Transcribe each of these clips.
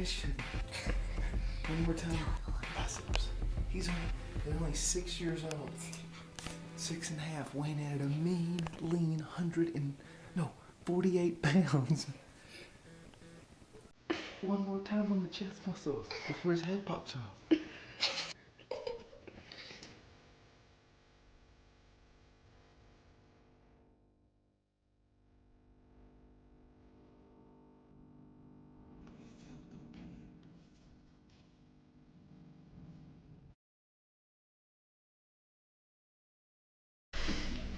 his shit. One more time. Biceps. He's only 6 years old. 6.5, weighing at a mean, lean 48 pounds. One more time on the chest muscles before his head pops off.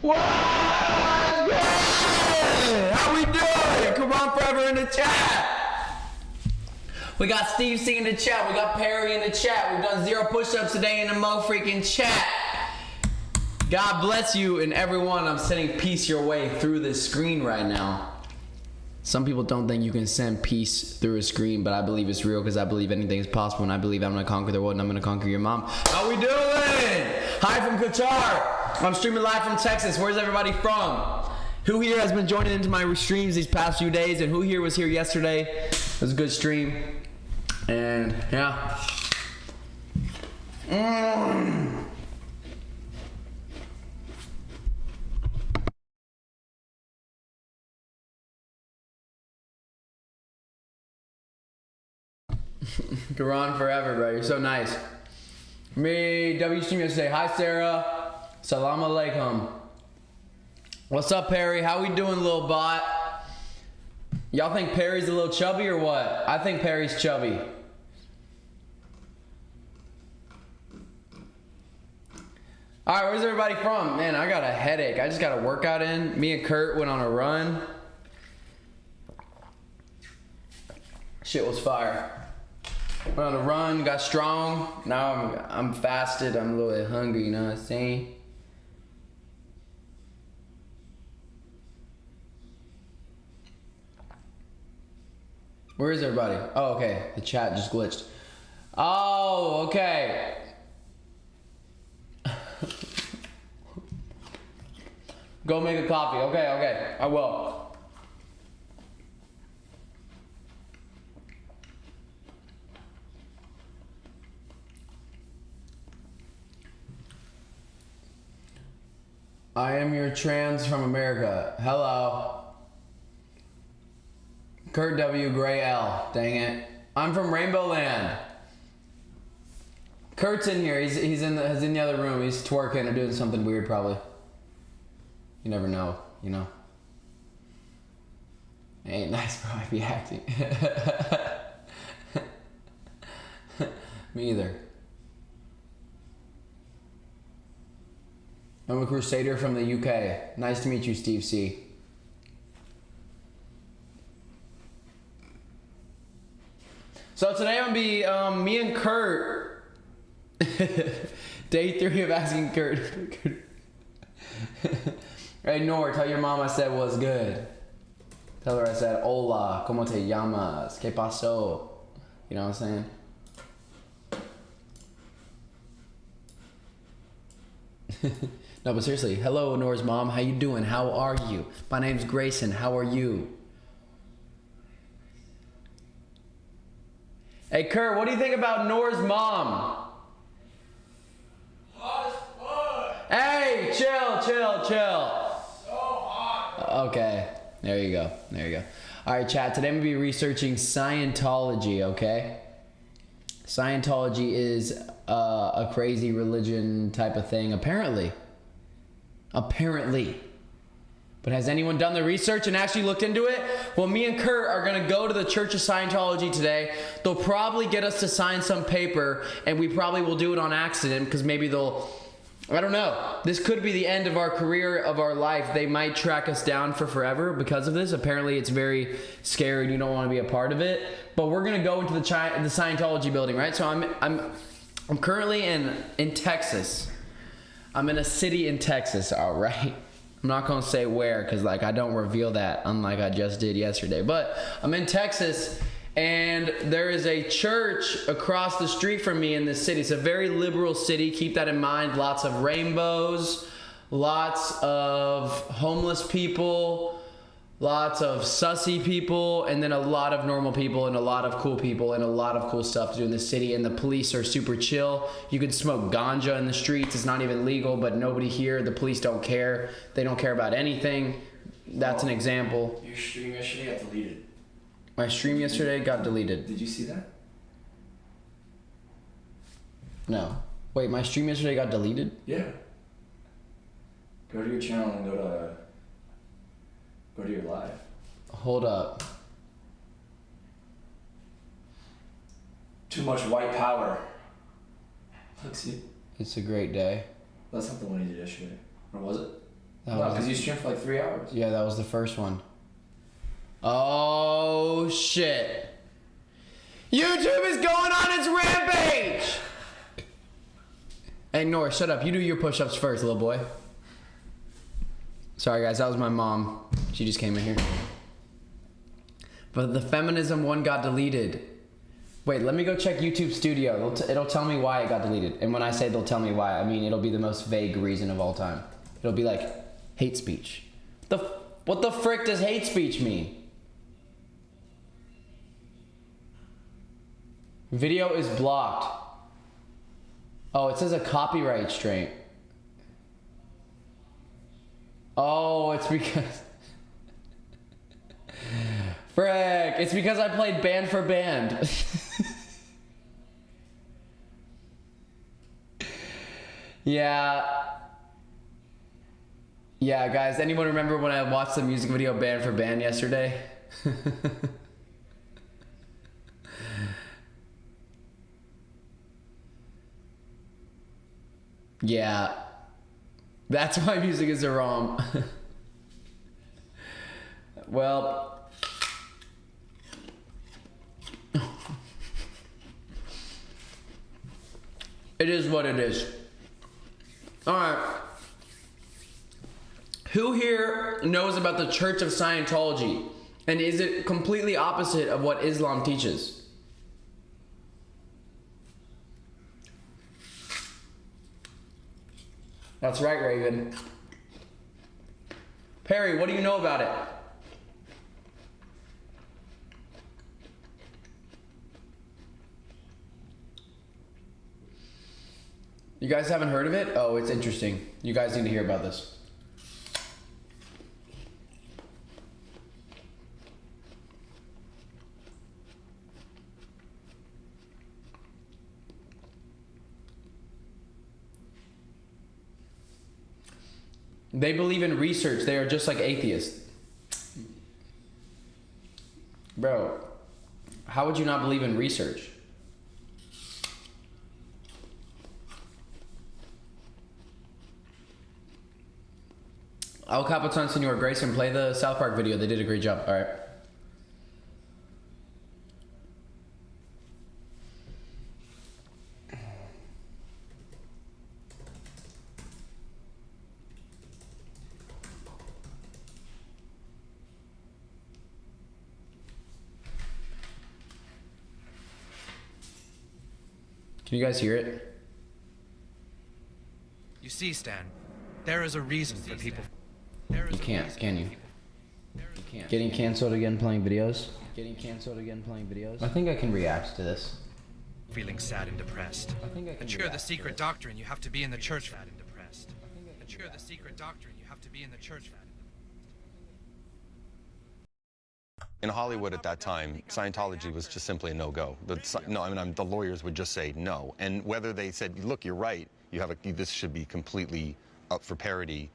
What's good? How we doing? Come on, forever in the chat. We got Steve C in the chat. We got Perry in the chat. We've done 0 push-ups today in the mo freaking chat. God bless you and everyone. I'm sending peace your way through this screen right now. Some people don't think you can send peace through a screen, but I believe it's real because I believe anything is possible, and I believe I'm going to conquer the world and I'm going to conquer your mom. How we doing? Hi from Qatar. I'm streaming live from Texas. Where's everybody from? Who here has been joining into my streams these past few days, and who here was here yesterday? It was a good stream. And yeah. Quran forever, bro. You're so nice. Me, W stream yesterday. Hi, Sarah. Salam alaikum. What's up, Perry? How we doing, little bot? Y'all think Perry's a little chubby or what? I think Perry's chubby. Alright, where's everybody from? Man, I got a headache. I just got a workout in. Me and Kurt went on a run. Shit was fire. Went on a run, got strong. Now I'm fasted. I'm a little bit hungry, you know what I'm saying? Where is everybody? Oh, okay. The chat just glitched. Oh, okay. Go make a coffee. Okay. I will. I am your trans from America. Hello. Kurt W. Gray L. Dang it. I'm from Rainbow Land. Kurt's in here. He's in the other room. He's twerking or doing something weird probably. You never know, you know. It ain't nice, bro. I be acting. Me either. I'm a crusader from the UK. Nice to meet you, Steve C. So today I'm gonna be me and Kurt. Day 3 of asking Kurt. Hey Nor, tell your mom I said what's good. Tell her I said hola, como te llamas, qué pasó. You know what I'm saying? No, but seriously, hello Nor's mom, how you doing? How are you? My name's Grayson, how are you? Hey Kurt, what do you think about Nor's mom? Hot as fuck. Hey, chill. So hot. Okay, there you go. All right, chat, today I'm gonna be researching Scientology, okay? Scientology is a crazy religion type of thing, apparently. But has anyone done the research and actually looked into it? Well, me and Kurt are gonna go to the Church of Scientology today. They'll probably get us to sign some paper, and we probably will do it on accident because maybe they'll, I don't know. This could be the end of our career, of our life. They might track us down for forever because of this. Apparently it's very scary and you don't want to be a part of it. But we're gonna go into the Scientology building, right? So I'm currently in Texas. I'm in a city in Texas, all right? I'm not gonna say where because like I don't reveal that, unlike I just did yesterday. But I'm in Texas and there is a church across the street from me in this city. It's a very liberal city, keep that in mind. Lots of rainbows, lots of homeless people, lots of sussy people, and then a lot of normal people, and a lot of cool people, and a lot of cool stuff to do in the city. And the police are super chill. You can smoke ganja in the streets. It's not even legal, but nobody here. The police don't care. They don't care about anything. That's an example. Your stream yesterday got deleted. My stream yesterday got deleted. Did you see that? No. Wait, my stream yesterday got deleted? Yeah. Go to your channel and go to your live. Hold up. Too much white power. Look, see? It's a great day. That's not the one you did yesterday. Or was it? That No, was- because you streamed for like 3 hours. Yeah, that was the first one. Oh, shit. YouTube is going on its rampage! Hey, Norris, shut up. You do your push-ups first, little boy. Sorry, guys. That was my mom. She just came in here. But the feminism one got deleted. Wait, let me go check YouTube Studio. It'll tell me why it got deleted. And when I say they'll tell me why, I mean it'll be the most vague reason of all time. It'll be like, hate speech. What the frick does hate speech mean? Video is blocked. Oh, it says a copyright strike. Oh, it's because... Frick, it's because I played band for band. Yeah. Yeah, guys, anyone remember when I watched the music video Band for Band yesterday? Yeah. That's why music is a ROM. Well, it is what it is. All right. Who here knows about the Church of Scientology? And is it completely opposite of what Islam teaches? That's right, Raven. Perry, what do you know about it? You guys haven't heard of it? Oh, it's interesting. You guys need to hear about this. They believe in research. They are just like atheists. Bro, how would you not believe in research? El Capitan Senor Grayson, play the South Park video. They did a great job. All right. Can you guys hear it? You see, Stan, there is a reason for people. You can't, can you? You can't. Getting canceled again playing videos? Getting canceled again playing videos? I think I can react to this. Feeling sad and depressed. I think I can Mature the react to secret this. doctrine, you have to be in the church. Sad and depressed. Mature the secret doctrine, you have to be in the church. In Hollywood at that time, Scientology was just simply a no-go. The lawyers would just say no. And whether they said, look, you're right, this should be completely up for parody,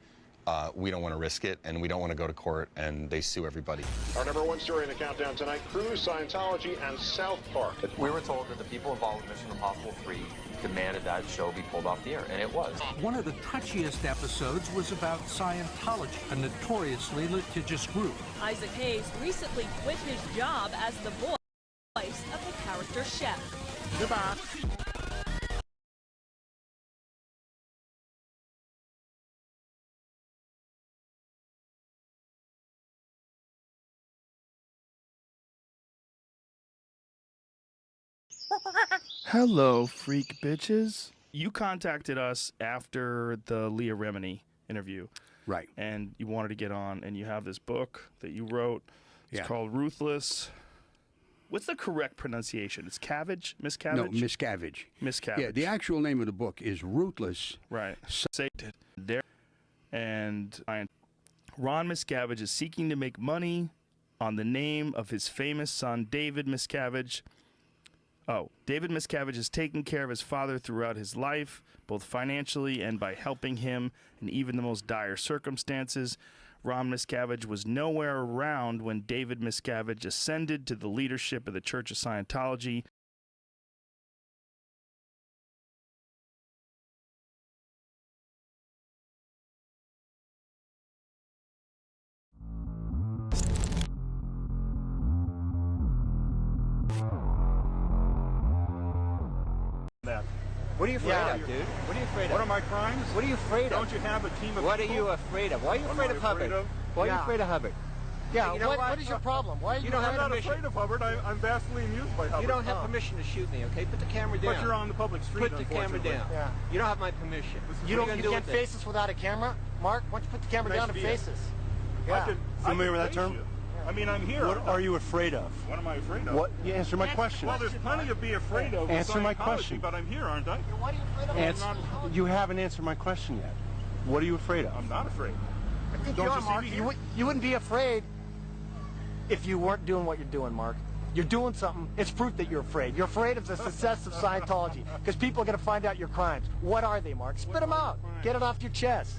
we don't want to risk it, and we don't want to go to court, and they sue everybody. Our #1 story in the countdown tonight, Cruise, Scientology, and South Park. We were told that the people involved in Mission Impossible 3 demanded that show be pulled off the air, and it was. One of the touchiest episodes was about Scientology, a notoriously litigious group. Isaac Hayes recently quit his job as the voice of the character chef. Goodbye. Hello, freak bitches. You contacted us after the Leah Remini interview. Right. And you wanted to get on, and you have this book that you wrote. It's Yeah. called Ruthless. What's the correct pronunciation? It's Miscavige? No, Miscavige. Miscavige. Yeah, the actual name of the book is Ruthless. Right. Satan there. And Ron Miscavige is seeking to make money on the name of his famous son, David Miscavige. Oh, David Miscavige has taken care of his father throughout his life, both financially and by helping him in even the most dire circumstances. Ron Miscavige was nowhere around when David Miscavige ascended to the leadership of the Church of Scientology. What are you afraid of, dude? What are you afraid of? What are my crimes? What are you afraid of? Don't you have a team of What people? are you afraid of? Why are you afraid of Hubbard? Why are you afraid of Hubbard? Yeah, You know what is your problem? Why are you I'm not afraid of Hubbard. I'm vastly amused by Hubbard. You don't have permission to shoot me, okay? Put the camera down. But you're on the public street, Put the camera down. Yeah. You don't have my permission. You can't face us without a camera? Mark, why don't you put the camera down and face us? Yeah. Familiar with that term? I mean, I'm here. What are you afraid of? What am I afraid of? What? You answer my question. Well, there's plenty to be afraid of. Answer my Scientology, question. But I'm here, aren't I? What are you afraid of? You haven't answered my question yet. What are you afraid of? I'm not afraid. I think Don't you are, you see Mark. me here? You wouldn't be afraid if you weren't doing what you're doing, Mark. You're doing something. It's proof that you're afraid. You're afraid of the success of Scientology because people are going to find out your crimes. What are they, Mark? Spit them out. Get it off your chest.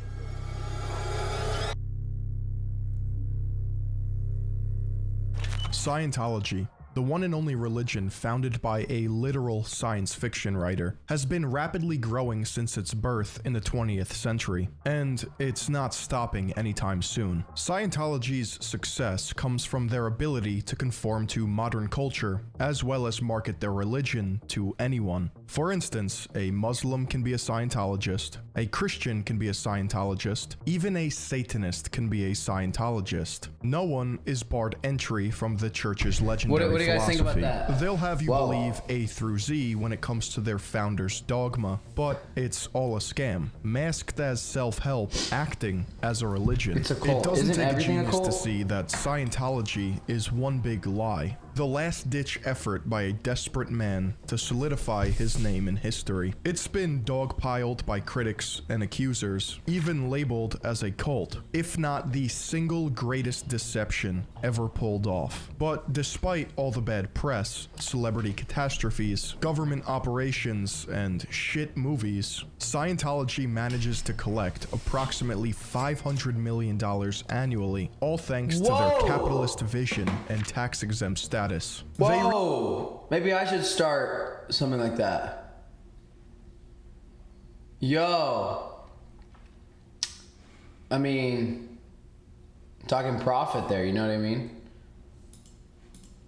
Scientology, the one and only religion founded by a literal science fiction writer, has been rapidly growing since its birth in the 20th century, and it's not stopping anytime soon. Scientology's success comes from their ability to conform to modern culture, as well as market their religion to anyone. For instance, a Muslim can be a Scientologist, a Christian can be a Scientologist, even a Satanist can be a Scientologist. No one is barred entry from the church's legendary What do you guys think about that? They'll have you believe A through Z when it comes to their founder's dogma, but it's all a scam. Masked as self-help, acting as a religion. It's a cult. It doesn't Isn't take a everything a genius to cult? see that Scientology is one big lie. The last-ditch effort by a desperate man to solidify his name in history. It's been dogpiled by critics and accusers, even labeled as a cult, if not the single greatest deception ever pulled off. But despite all the bad press, celebrity catastrophes, government operations, and shit movies, Scientology manages to collect approximately $500 million annually, all thanks to their capitalist vision and tax-exempt status. Whoa! Maybe I should start something like that. Yo! I mean, talking profit there, you know what I mean?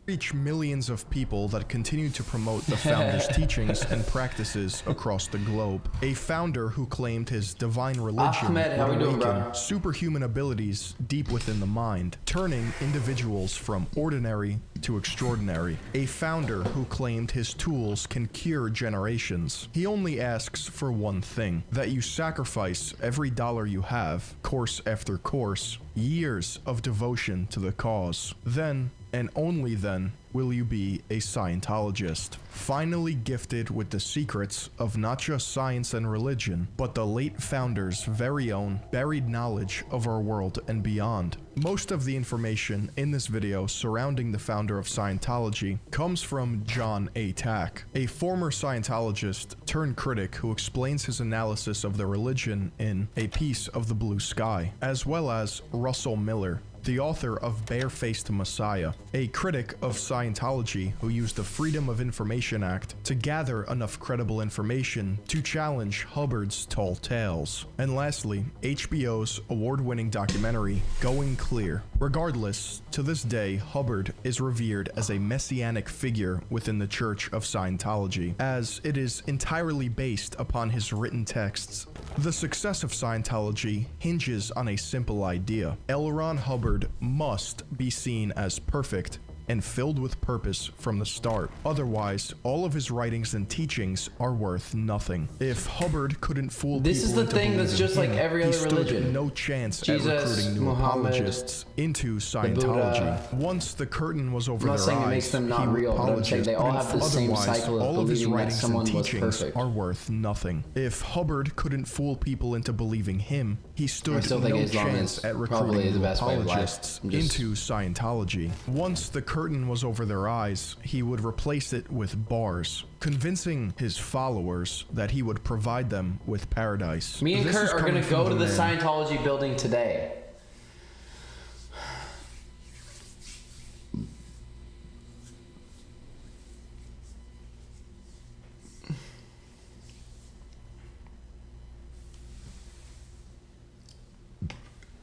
Reach millions of people that continue to promote the founder's teachings and practices across the globe. A founder who claimed his divine religion Ahmed, how we doing, would bro? awaken superhuman abilities deep within the mind, turning individuals from ordinary to extraordinary. A founder who claimed his tools can cure generations. He only asks for one thing, that you sacrifice every dollar you have, course after course, years of devotion to the cause. Then, and only then, will you be a Scientologist, finally gifted with the secrets of not just science and religion, but the late founder's very own buried knowledge of our world and beyond. Most of the information in this video surrounding the founder of Scientology comes from John A. Tack, a former Scientologist turned critic who explains his analysis of the religion in A Piece of the Blue Sky, as well as Russell Miller, the author of Barefaced Messiah, a critic of Scientology who used the Freedom of Information Act to gather enough credible information to challenge Hubbard's tall tales. And lastly, HBO's award-winning documentary, Going Clear. Regardless, to this day, Hubbard is revered as a messianic figure within the Church of Scientology, as it is entirely based upon his written texts. The success of Scientology hinges on a simple idea. L. Ron Hubbard must be seen as perfect and filled with purpose from the start. Otherwise, all of his writings and teachings are worth nothing. If Hubbard couldn't fool This is people the into thing that's believing just like him, every he other stood religion. no chance Jesus, at recruiting new Muhammad, apologists into Scientology. Buddha. Once the curtain was over I'm not their saying it eyes, makes them not he would real, but I'm saying they all have the same Otherwise, cycle of all of his believing that writings and someone was teachings perfect. are worth nothing. If Hubbard couldn't fool people into believing him, he I stood still no think Islam chance is at probably recruiting the new best way of life. apologists I'm just- into Scientology. Once the curtain was over their eyes, he would replace it with bars, convincing his followers that he would provide them with paradise. Me and This Kurt is are going coming to from go to the man. Scientology building today.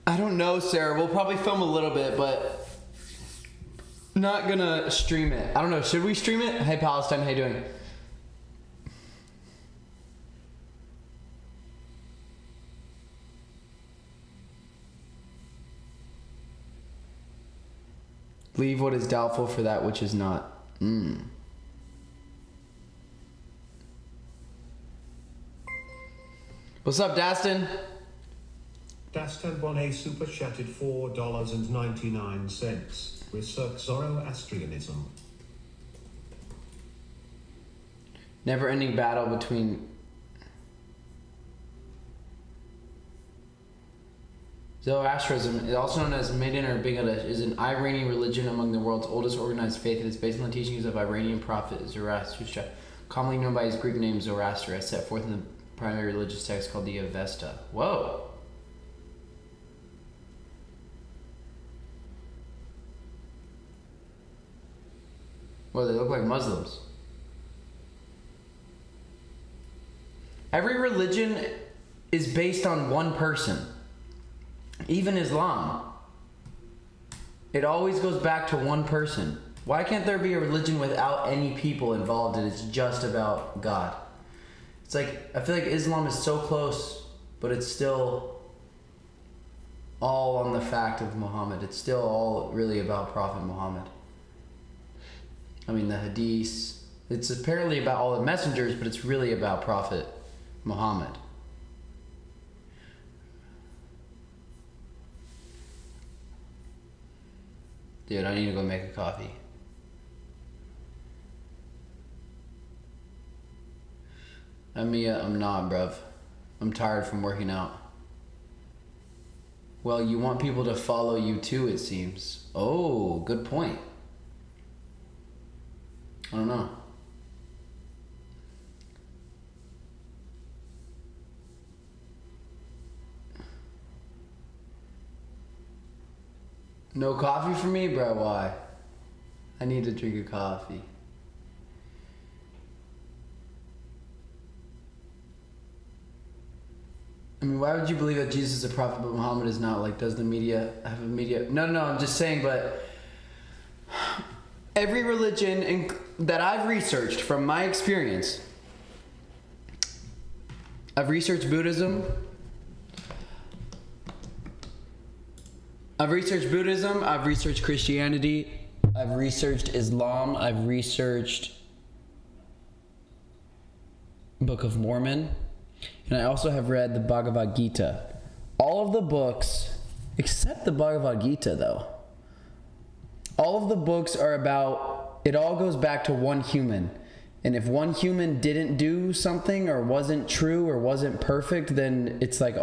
I don't know, Sarah. We'll probably film a little bit, but not gonna stream it. I don't know. Should we stream it? Hey, Palestine, how you doing? Leave what is doubtful for that which is not. What's up, Dastin? Dastan 1A super chatted $4.99. Research Zoroastrianism. Never-ending battle between Zoroastrianism, also known as Maiden or Bigada, is an Iranian religion among the world's oldest organized faith. It is based on the teachings of Iranian prophet Zoroaster, commonly known by his Greek name Zoroaster, as set forth in the primary religious text called the Avesta. Whoa. Well, they look like Muslims. Every religion is based on one person. Even Islam. It always goes back to one person. Why can't there be a religion without any people involved and it's just about God? It's like, I feel like Islam is so close, but it's still all on the fact of Muhammad. It's still all really about Prophet Muhammad. I mean, the hadiths, it's apparently about all the messengers, but it's really about Prophet Muhammad. Dude, I need to go make a coffee. I'm not, bruv. I'm tired from working out. Well, you want people to follow you too, it seems. Oh, good point. I don't know. No coffee for me, bro? Why? I need to drink a coffee. I mean, why would you believe that Jesus is a prophet but Muhammad is not? Like, does the media have a media? No, I'm just saying, but every religion that I've researched from my experience, I've researched Buddhism, I've researched Christianity, I've researched Islam, I've researched Book of Mormon, and I also have read the Bhagavad Gita. All of the books, except the Bhagavad Gita though, all of the books are about, it all goes back to one human. And if one human didn't do something or wasn't true or wasn't perfect, then it's like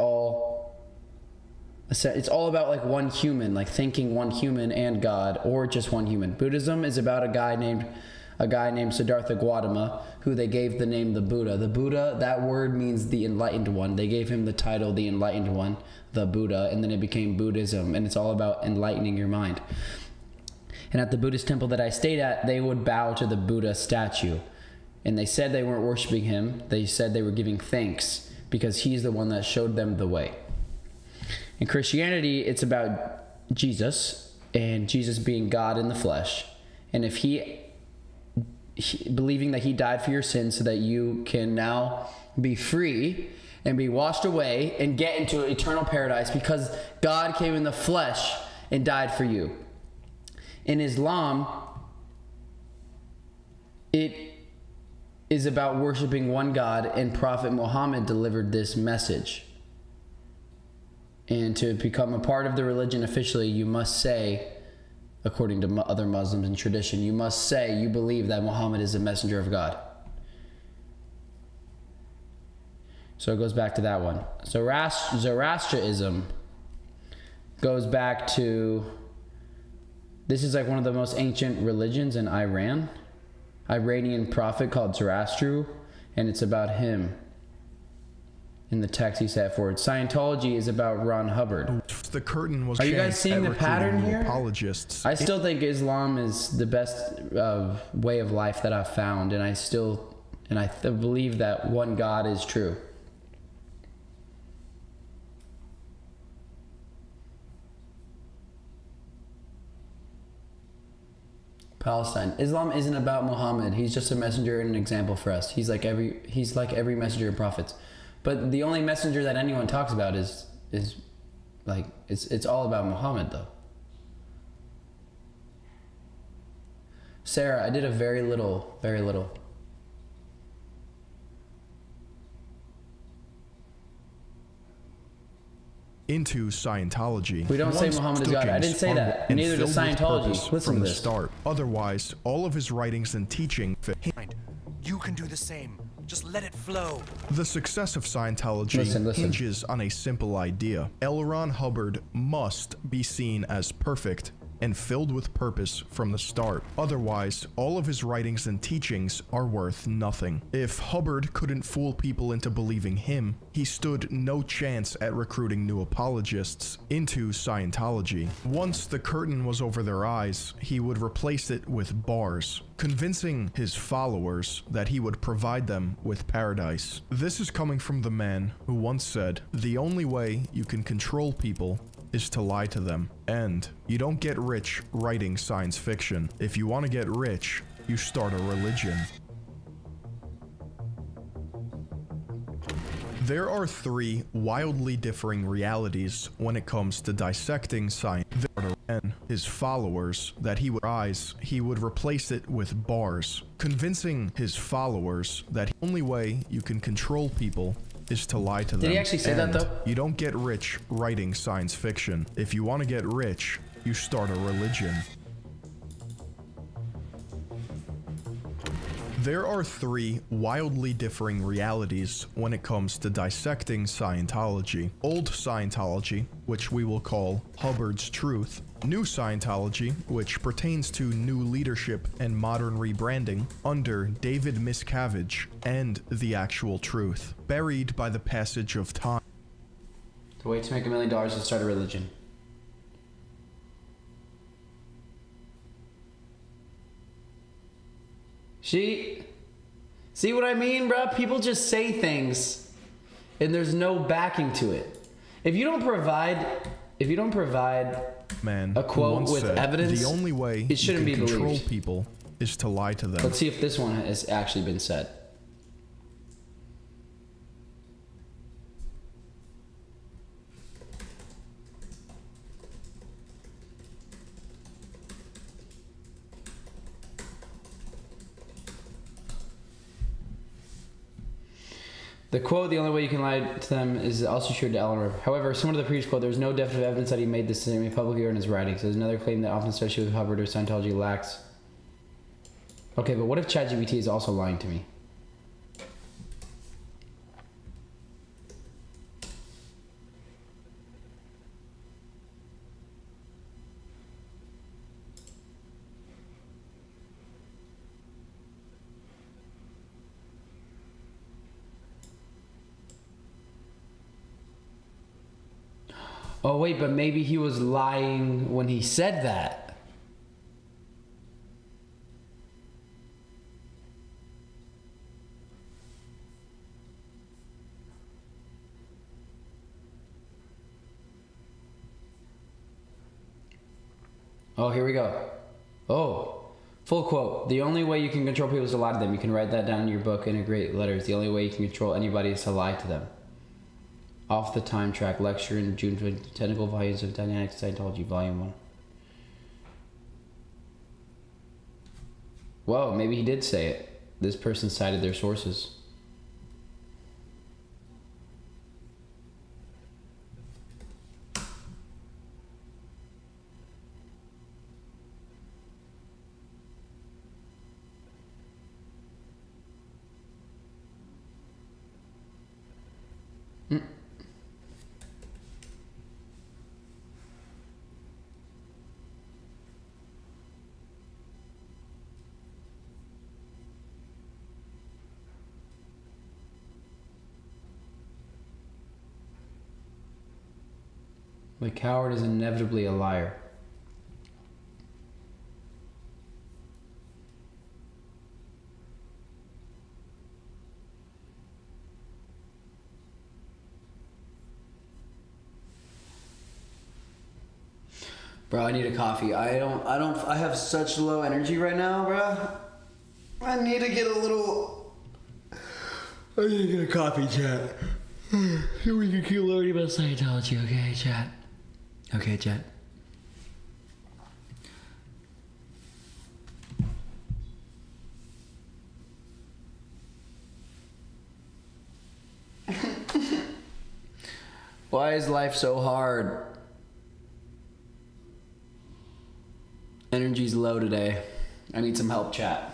it's all about like one human, like thinking one human and God, or just one human. Buddhism is about a guy named Siddhartha Gautama, who they gave the name the Buddha. The Buddha, that word means the enlightened one. They gave him the title, the enlightened one, the Buddha, and then it became Buddhism, and it's all about enlightening your mind. And at the Buddhist temple that I stayed at, they would bow to the Buddha statue. And they said they weren't worshiping him. They said they were giving thanks because he's the one that showed them the way. In Christianity, it's about Jesus and Jesus being God in the flesh. And if he believing that he died for your sins so that you can now be free and be washed away and get into eternal paradise because God came in the flesh and died for you. In Islam, it is about worshiping one God, and Prophet Muhammad delivered this message. And to become a part of the religion officially, you must say, according to other Muslims and tradition, you must say you believe that Muhammad is a messenger of God. So it goes back to that one. Zoroastrianism goes back to, this is like one of the most ancient religions in Iran. Iranian prophet called Zoroaster, and it's about him. In the text he set forward. Scientology is about Ron Hubbard. The curtain was. Are you guys seeing the pattern here? Apologists. I still think Islam is the best way of life that I've found, and I believe that one God is true. Palestine. Islam isn't about Muhammad. He's just a messenger and an example for us. He's like every messenger and prophets. But the only messenger that anyone talks about is like it's all about Muhammad though. Sarah, I did a very little. Into Scientology. We don't say Muhammad is God. I didn't say that. Neither does Scientology. Listen from to the this. start. Otherwise, all of his writings and teaching. You can do the same. Just let it flow. The success of Scientology hinges on a simple idea. L. Ron Hubbard must be seen as perfect and filled with purpose from the start. Otherwise, all of his writings and teachings are worth nothing. If Hubbard couldn't fool people into believing him, he stood no chance at recruiting new apologists into Scientology. Once the curtain was over their eyes, he would replace it with bars, convincing his followers that he would provide them with paradise. This is coming from the man who once said, "The only way you can control people is to lie to them." And you don't get rich writing science fiction. If you want to get rich, you start a religion. There are three wildly differing realities when it comes to dissecting science. And his followers that he would replace it with bars, convincing his followers that the only way you can control people is to lie to them. Did he actually say that though? You don't get rich writing science fiction. If you want to get rich, you start a religion. There are three wildly differing realities when it comes to dissecting Scientology. Old Scientology, which we will call Hubbard's Truth. New Scientology, which pertains to new leadership and modern rebranding under David Miscavige, and the actual truth, buried by the passage of time. The way to make $1 million is to start a religion. See what I mean, bro? People just say things and there's no backing to it. If you don't provide a quote with evidence, the only way it shouldn't you can be control believed. people is to lie to them. Let's see if this one has actually been said. The quote, "The only way you can lie to them," is also true to Eleanor. However, similar to the previous quote, there is no definitive evidence that he made this statement publicly or in his writings. There's another claim that often associated with Hubbard or Scientology lacks. Okay, but what if ChatGPT is also lying to me? Oh wait, but maybe he was lying when he said that. Oh, here we go. Oh, full quote. "The only way you can control people is to lie to them. You can write that down in your book in great letters. The only way you can control anybody is to lie to them." Off the Time Track lecture in June 20, Technical Volumes of Dynamic Scientology, Volume 1. Whoa, maybe he did say it. This person cited their sources. The coward is inevitably a liar. Bro, I need a coffee. I have such low energy right now, bro. I need to get a coffee, chat. So we can keep learning about Scientology, okay, chat? Okay, chat. Why is life so hard? Energy's low today. I need some help, chat.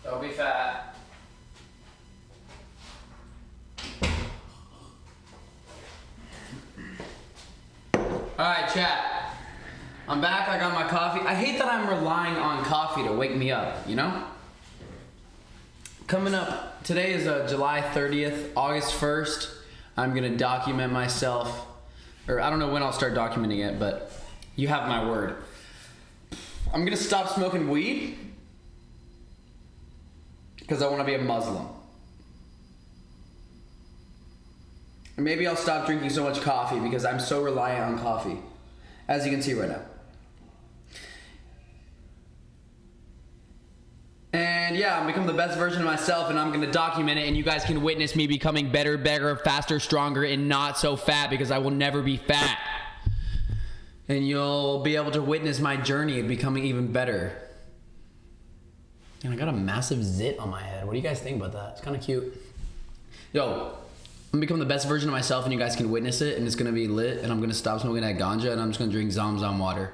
Don't be fat. Alright, chat. I'm back. I got my coffee. I hate that I'm relying on coffee to wake me up, you know? Coming up, today is July 30th, August 1st. I'm gonna document myself. Or I don't know when I'll start documenting it, but you have my word. I'm gonna stop smoking weed because I want to be a Muslim. And maybe I'll stop drinking so much coffee because I'm so reliant on coffee, as you can see right now. And yeah, I'm becoming the best version of myself, and I'm going to document it, and you guys can witness me becoming better, bigger, faster, stronger, and not so fat, because I will never be fat. And you'll be able to witness my journey of becoming even better. And I got a massive zit on my head. What do you guys think about that? It's kind of cute. Yo, I'm gonna become the best version of myself, and you guys can witness it, and it's gonna be lit, and I'm gonna stop smoking that ganja, and I'm just gonna drink Zam water.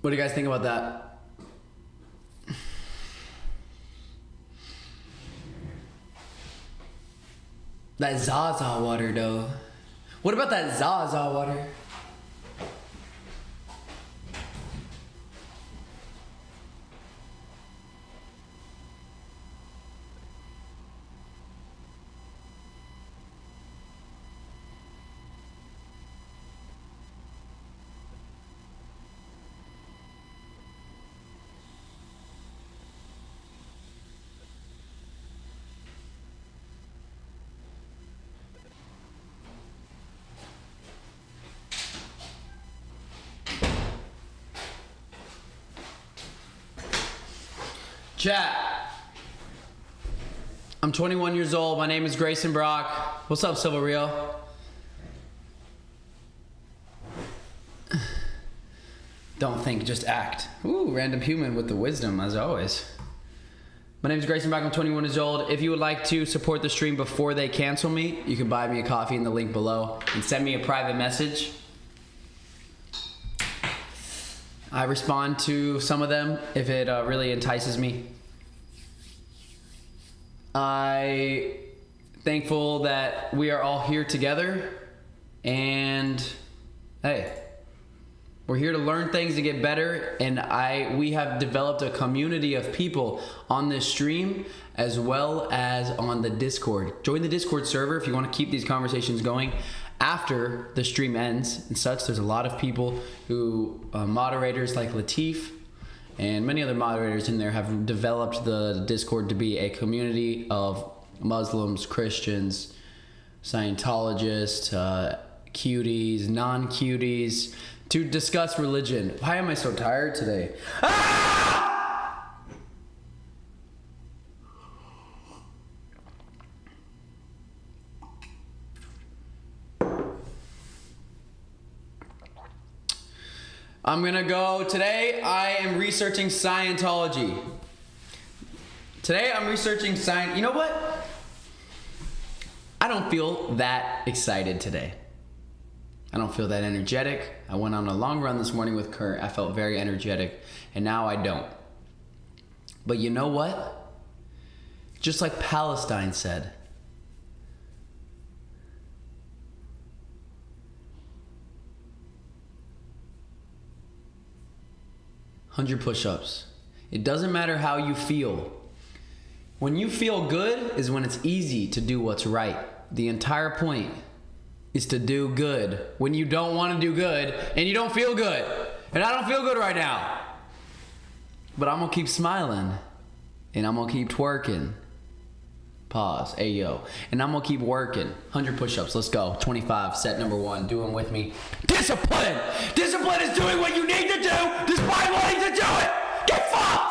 What do you guys think about that? That Zaza water, though. What about that Zaza water? Chat. I'm 21 years old. My name is Grayson Brock. What's up, Silver Rio? Don't think, just act. Ooh, random human with the wisdom, as always. My name is Grayson Brock. I'm 21 years old. If you would like to support the stream before they cancel me, you can buy me a coffee in the link below and send me a private message. I respond to some of them if it really entices me. I'm thankful that we are all here together, and hey, we're here to learn things to get better, and we have developed a community of people on this stream as well as on the Discord. Join the Discord server if you want to keep these conversations going after the stream ends and such. There's a lot of people who, moderators like Latif and many other moderators in there, have developed the Discord to be a community of Muslims, Christians, Scientologists, cuties, non-cuties, to discuss religion. Why am I so tired today? I'm gonna go, today I am researching Scientology. Today I'm researching you know what? I don't feel that excited today. I don't feel that energetic. I went on a long run this morning with Kurt. I felt very energetic, and now I don't. But you know what? Just like Palestine said, "100 push-ups. It doesn't matter how you feel. When you feel good is when it's easy to do what's right. The entire point is to do good when you don't want to do good and you don't feel good. And I don't feel good right now. But I'm going to keep smiling and I'm going to keep twerking." Pause. Ayo. And I'm going to keep working. 100 push-ups. Let's go. 25. Set number 1. Do them with me. Discipline. Discipline is doing what you need to do despite wanting to do it. Get fucked.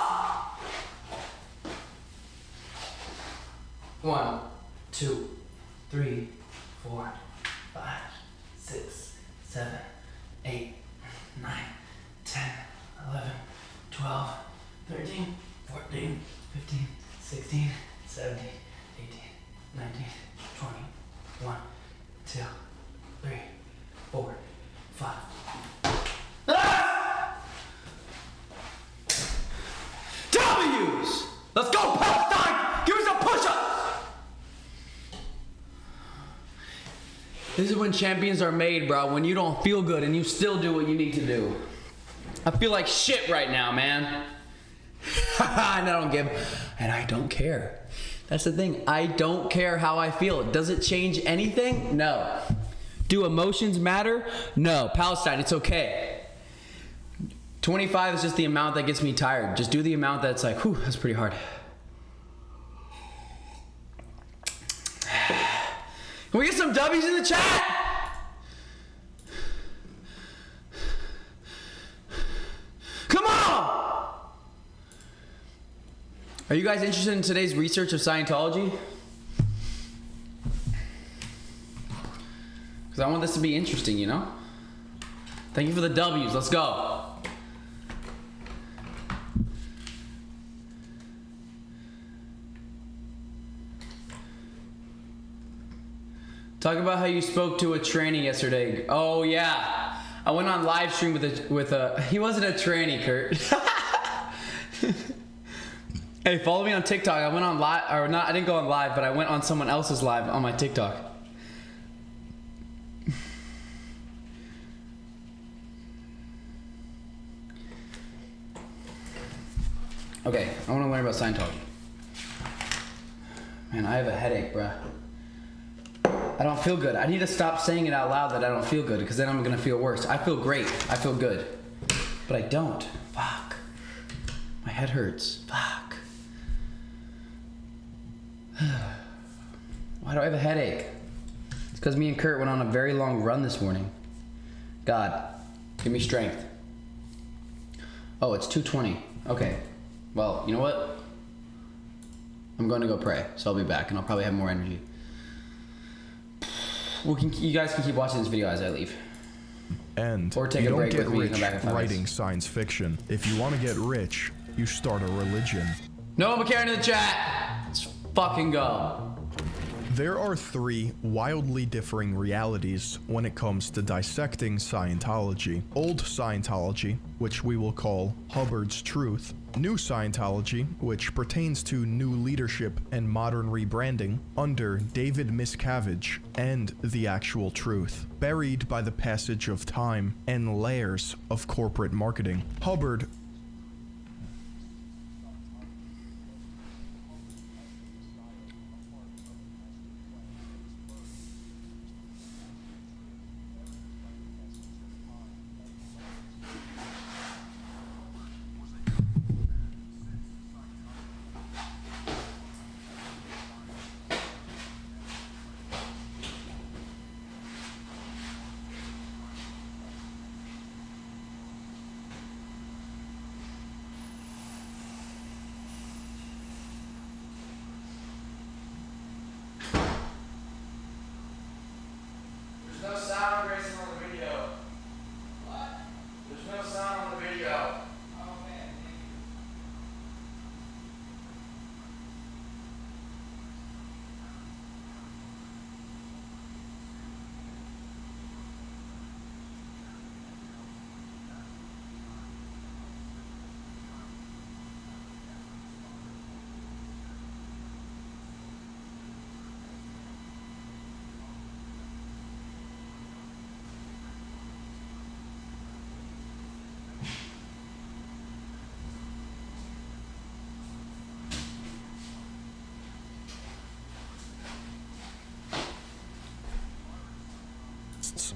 1, 2, 3, 4, 5, 6, 7, 8, 9, 10, 11, 12, 13, 14, 15, 16, 17, 18, 19, 20, 1, 2, 3, 4, 5. W's! Let's go, Palestine! Give us a push-up! This is when champions are made, bro. When you don't feel good and you still do what you need to do. I feel like shit right now, man. And I don't care. That's the thing. I don't care how I feel. Does it change anything? No. Do emotions matter? No. Palestine, it's okay. 25 is just the amount that gets me tired. Just do the amount that's like, whew, that's pretty hard. Can we get some W's in the chat? Come on! Are you guys interested in today's research of Scientology? Because I want this to be interesting, you know? Thank you for the W's. Let's go. Talk about how you spoke to a tranny yesterday. Oh yeah, I went on live stream with a. He wasn't a tranny, Kurt. Hey, follow me on TikTok. I went on live, or not, I didn't go on live, but I went on someone else's live on my TikTok. Okay, I want to learn about Scientology. Man, I have a headache, bruh. I don't feel good. I need to stop saying it out loud that I don't feel good, because then I'm gonna feel worse. I feel great. I feel good. But I don't. Fuck. My head hurts. Fuck. Why do I have a headache? It's because me and Kurt went on a very long run this morning. God, give me strength. Oh, it's 2:20. Okay. Well, you know what? I'm going to go pray, so I'll be back, and I'll probably have more energy. You guys can keep watching this video as I leave. And or take you a don't break get with me and rich come back in 5 writing minutes. science fiction. If you want to get rich, you start a religion. No one caring in the chat. Let's fucking go. There are 3 wildly differing realities when it comes to dissecting Scientology. Old Scientology, which we will call Hubbard's Truth. New Scientology, which pertains to new leadership and modern rebranding under David Miscavige and the actual truth. Buried by the passage of time and layers of corporate marketing. Hubbard There's no sound, Grayson, on the video. What? There's no sound on the video. Oh, man.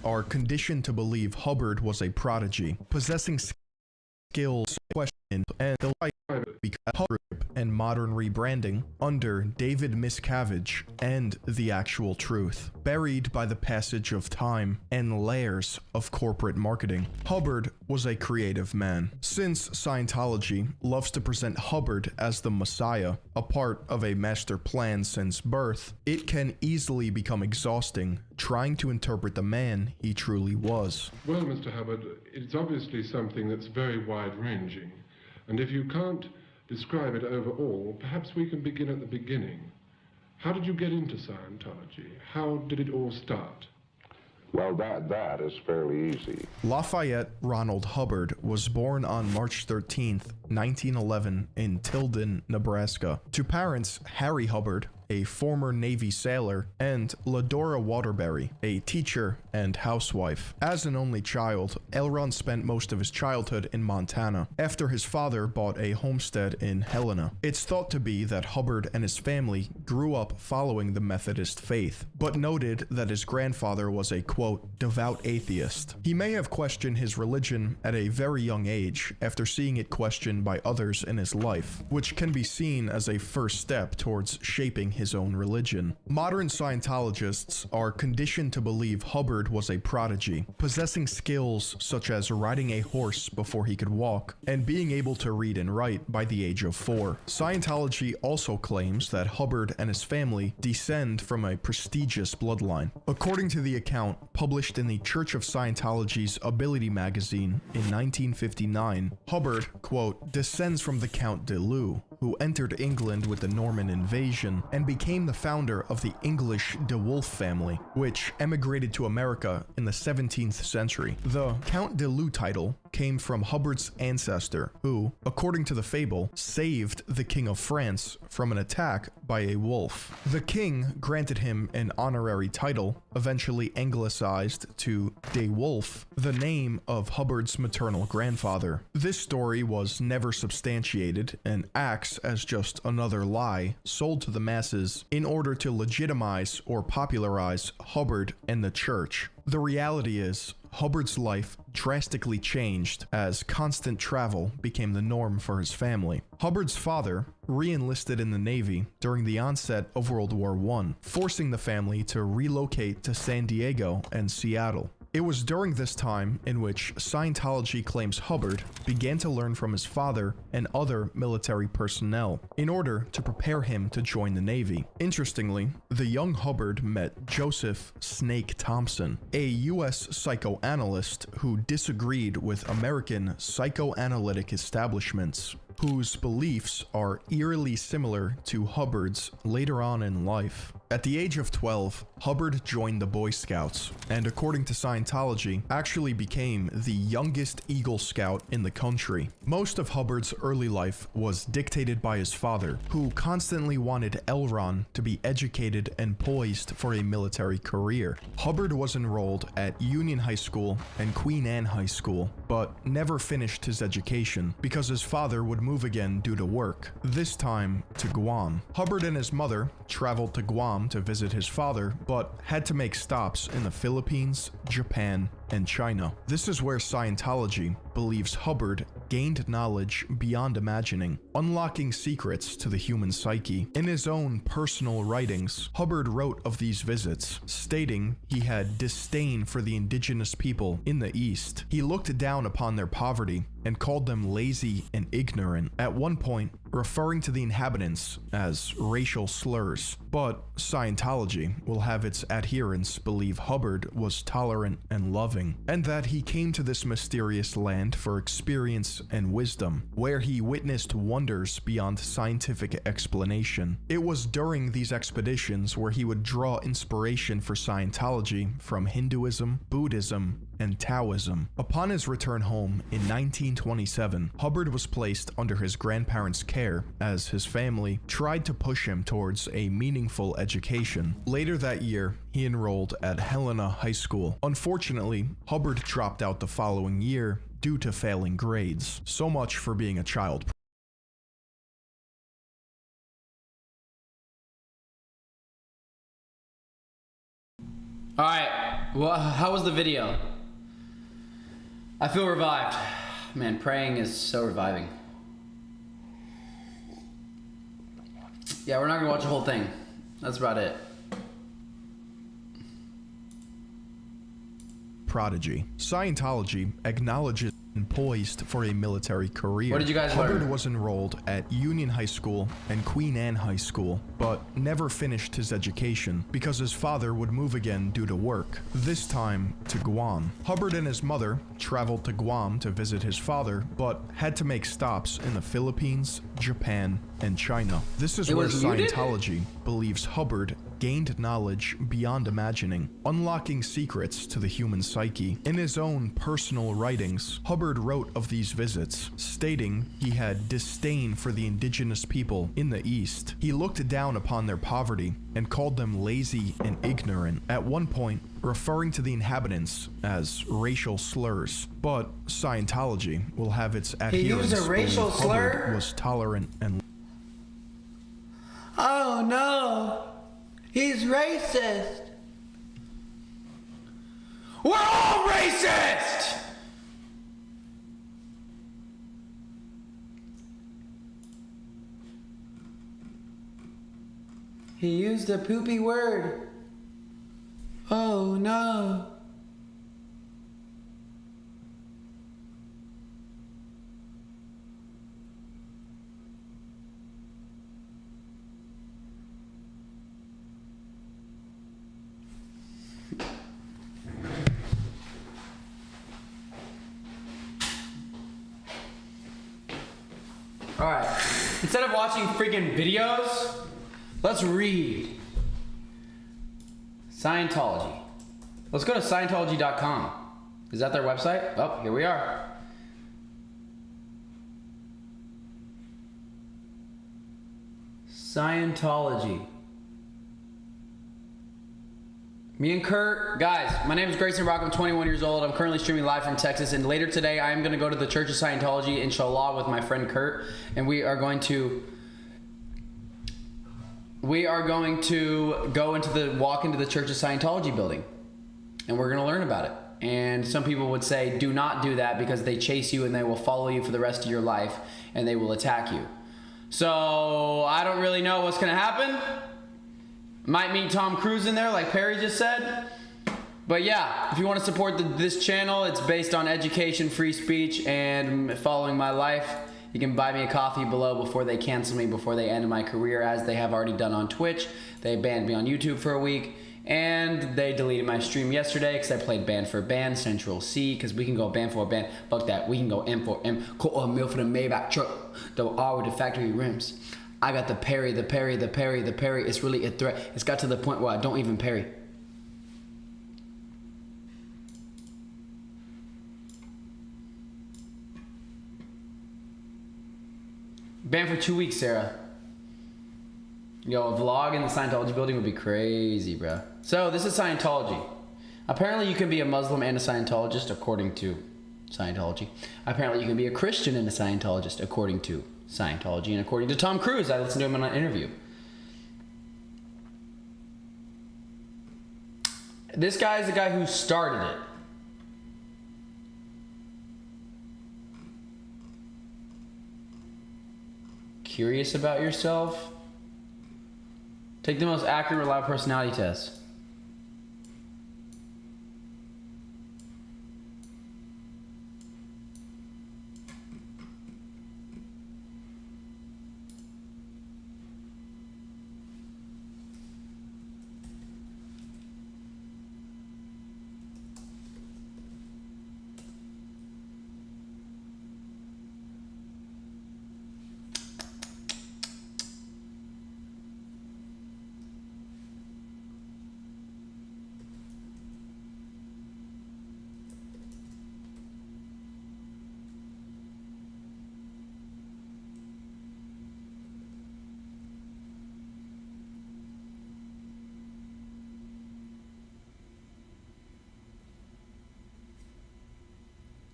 are conditioned to believe Hubbard was a prodigy, possessing skills, question, and the like because Hubbard and modern rebranding under David Miscavige and the actual truth. Buried by the passage of time and layers of corporate marketing. Hubbard was a creative man. Since Scientology loves to present Hubbard as the Messiah, a part of a master plan since birth, it can easily become exhausting trying to interpret the man he truly was. Well, Mr. Hubbard, it's obviously something that's very wide-ranging. And if you can't describe it overall, perhaps we can begin at the beginning. How did you get into Scientology? How did it all start? Well, that is fairly easy. Lafayette Ronald Hubbard was born on March 13th, 1911 in Tilden, Nebraska, to parents Harry Hubbard, a former Navy sailor, and Ladora Waterbury, a teacher and housewife. As an only child, Elron spent most of his childhood in Montana, after his father bought a homestead in Helena. It's thought to be that Hubbard and his family grew up following the Methodist faith, but noted that his grandfather was a, quote, devout atheist. He may have questioned his religion at a very young age after seeing it questioned by others in his life, which can be seen as a first step towards shaping his own religion. Modern Scientologists are conditioned to believe Hubbard was a prodigy, possessing skills such as riding a horse before he could walk, and being able to read and write by the age of 4. Scientology also claims that Hubbard and his family descend from a prestigious bloodline. According to the account published in the Church of Scientology's Ability magazine in 1959, Hubbard, quote, descends from the Count de Lou, who entered England with the Norman invasion and became the founder of the English de Wolf family, which emigrated to America in the 17th century. The Count de Lou title came from Hubbard's ancestor, who, according to the fable, saved the King of France from an attack by a wolf. The king granted him an honorary title, eventually anglicized to de Wolf, the name of Hubbard's maternal grandfather. This story was never substantiated and acts as just another lie sold to the masses in order to legitimize or popularize Hubbard and the church. The reality is, Hubbard's life drastically changed as constant travel became the norm for his family. Hubbard's father re-enlisted in the Navy during the onset of World War I, forcing the family to relocate to San Diego and Seattle. It was during this time in which Scientology claims Hubbard began to learn from his father and other military personnel in order to prepare him to join the Navy. Interestingly, the young Hubbard met Joseph Snake Thompson, a U.S. psychoanalyst who disagreed with American psychoanalytic establishments, whose beliefs are eerily similar to Hubbard's later on in life. At the age of 12, Hubbard joined the Boy Scouts, and according to Scientology, actually became the youngest Eagle Scout in the country. Most of Hubbard's early life was dictated by his father, who constantly wanted L. Ron to be educated and poised for a military career. Hubbard was enrolled at Union High School and Queen Anne High School, but never finished his education because his father would move again due to work, this time to Guam. Hubbard and his mother traveled to Guam to visit his father, but had to make stops in the Philippines, Japan, and China. This is where Scientology believes Hubbard gained knowledge beyond imagining, unlocking secrets to the human psyche. In his own personal writings, Hubbard wrote of these visits, stating he had disdain for the indigenous people in the East. He looked down upon their poverty and called them lazy and ignorant, at one point referring to the inhabitants as racial slurs. But Scientology will have its adherents believe Hubbard was tolerant and loving, and that he came to this mysterious land for experience and wisdom, where he witnessed wonders beyond scientific explanation. It was during these expeditions where he would draw inspiration for Scientology from Hinduism, Buddhism, and Taoism. Upon his return home in 1927, Hubbard was placed under his grandparents' care as his family tried to push him towards a meaningful education. Later that year, he enrolled at Helena High School. Unfortunately, Hubbard dropped out the following year due to failing grades. So much for being a child. Alright, well, how was the video? I feel revived. Man, praying is so reviving. Yeah, we're not gonna watch the whole thing. That's about it. Prodigy. Scientology acknowledges and poised for a military career. What did you guys Hubbard learn? was enrolled at Union High School and Queen Anne High School, but never finished his education because his father would move again due to work, this time to Guam. Hubbard and his mother traveled to Guam to visit his father, but had to make stops in the Philippines, Japan, and China. This is where Scientology believes Hubbard gained knowledge beyond imagining, unlocking secrets to the human psyche. In his own personal writings, Hubbard wrote of these visits, stating he had disdain for the indigenous people in the East. He looked down upon their poverty and called them lazy and ignorant, at one point referring to the inhabitants as racial slurs. But Scientology will have its adherents used a racial believe slur? Hubbard was tolerant and Oh no! He's racist! We're all racist! He used a poopy word. Oh no. All right. Instead of watching freaking videos, let's read. Scientology. Let's go to Scientology.com. Is that their website? Oh, here we are. Scientology. Me and Kurt, guys, my name is Grayson Rock. I'm 21 years old. I'm currently streaming live from Texas, and later today I am going to go to the Church of Scientology, inshallah, with my friend Kurt, and we are going to walk into the Church of Scientology building, and we're going to learn about it. And some people would say, do not do that because they chase you and they will follow you for the rest of your life and they will attack you. So I don't really know what's going to happen. Might meet Tom Cruise in there, like Perry just said. But yeah, if you want to support this channel, it's based on education, free speech, and following my life. You can buy me a coffee below before they cancel me, before they end my career, as they have already done on Twitch. They banned me on YouTube for a week, and they deleted my stream yesterday because I played band for band, Central C, because we can go band for band. Fuck that, we can go M for M, quarter mil for the Maybach truck, double R with the factory rims. I got the parry. It's really a threat. It's got to the point where I don't even parry. Banned for 2 weeks, Sarah. Yo, a vlog in the Scientology building would be crazy, bro. So, this is Scientology. Apparently, you can be a Muslim and a Scientologist, according to Scientology. Apparently, you can be a Christian and a Scientologist, according to Scientology, and according to Tom Cruise. I listened to him in an interview. This guy is the guy who started it. Curious about yourself? Take the most accurate, reliable personality test.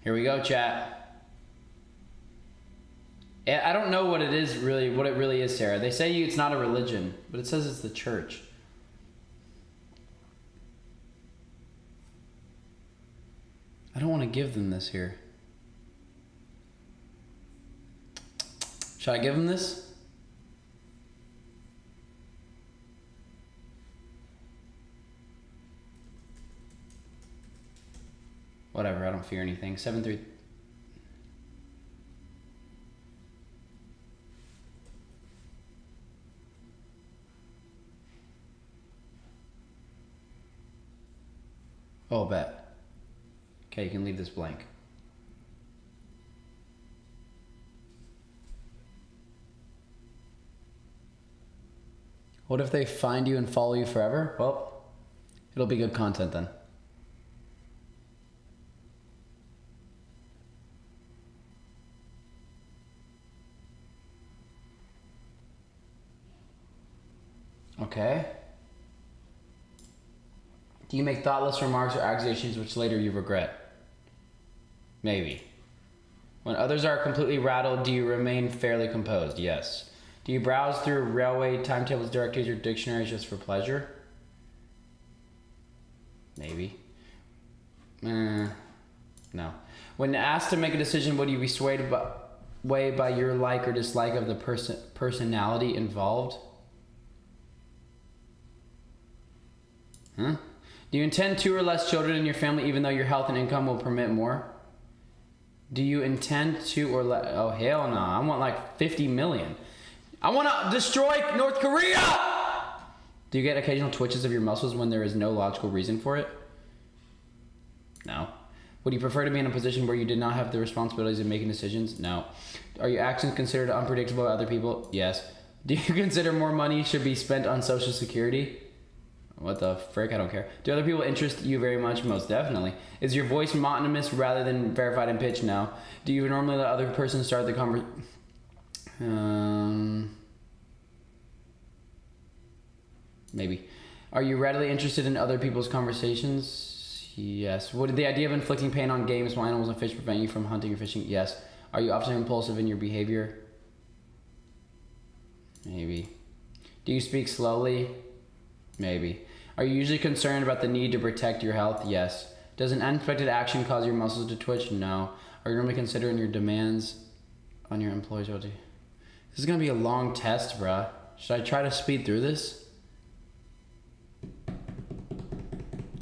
Here we go, chat. I don't know what it is really, what it really is, Sarah. They say it's not a religion, but it says it's the church. I don't want to give them this here. Should I give them this? Whatever, I don't fear anything. 7-3. Oh, bet. Okay, you can leave this blank. What if they find you and follow you forever? Well, it'll be good content then. Okay. Do you make thoughtless remarks or accusations which later you regret? Maybe. When others are completely rattled, do you remain fairly composed? Yes. Do you browse through railway timetables, directories, or dictionaries just for pleasure? Maybe. No. When asked to make a decision, would you be swayed by your like or dislike of the personality involved? Huh? Do you intend 2 or less children in your family even though your health and income will permit more? Do you intend 2 or less? Oh, hell no. I want like 50 million. I want to destroy North Korea! Do you get occasional twitches of your muscles when there is no logical reason for it? No. Would you prefer to be in a position where you did not have the responsibilities of making decisions? No. Are your actions considered unpredictable by other people? Yes. Do you consider more money should be spent on Social Security? What the frick? I don't care. Do other people interest you very much? Most definitely. Is your voice monotonous rather than verified in pitch? No. Do you normally let other person start the conversation? Maybe. Are you readily interested in other people's conversations? Yes. Would the idea of inflicting pain on game, small animals, and fish prevent you from hunting or fishing? Yes. Are you often impulsive in your behavior? Maybe. Do you speak slowly? Maybe. Are you usually concerned about the need to protect your health? Yes. Does an unexpected action cause your muscles to twitch? No. Are you normally considering your demands on your employees? This is going to be a long test, bruh. Should I try to speed through this?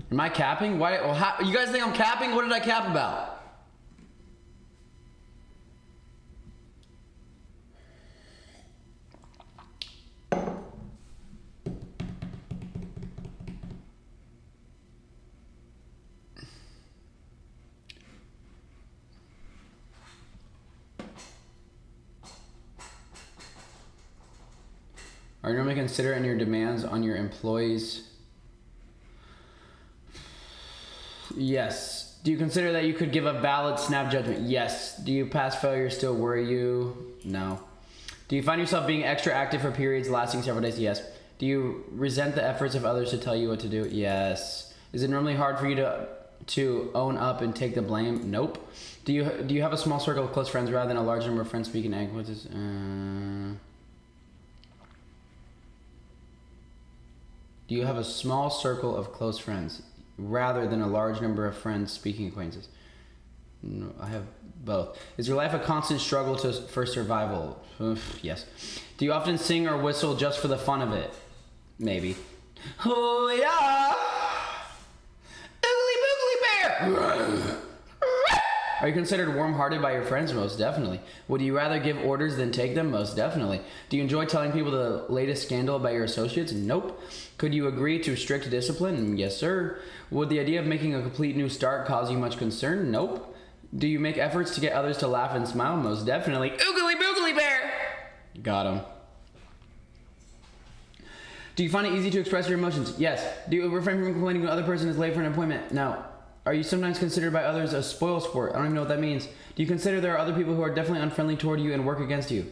Am I capping? Why? Well, how, you guys think I'm capping? What did I cap about? Are you normally considerate in your demands on your employees? Yes. Do you consider that you could give a valid snap judgment? Yes. Do you past failure still worry you? No. Do you find yourself being extra active for periods lasting several days? Yes. Do you resent the efforts of others to tell you what to do? Yes. Is it normally hard for you to own up and take the blame? Nope. Do you have a small circle of close friends rather than a large number of friends speaking acquaintances? Do you have a small circle of close friends rather than a large number of friends speaking acquaintances? No, I have both. Is your life a constant struggle for survival? Yes. Do you often sing or whistle just for the fun of it? Maybe. Oh yeah! Oogly boogly bear! Are you considered warm-hearted by your friends? Most definitely. Would you rather give orders than take them? Most definitely. Do you enjoy telling people the latest scandal about your associates? Nope. Could you agree to strict discipline? Yes, sir. Would the idea of making a complete new start cause you much concern? Nope. Do you make efforts to get others to laugh and smile? Most definitely. Oogly boogly bear! Got him. Do you find it easy to express your emotions? Yes. Do you refrain from complaining when the other person is late for an appointment? No. Are you sometimes considered by others a spoil sport? I don't even know what that means. Do you consider there are other people who are definitely unfriendly toward you and work against you?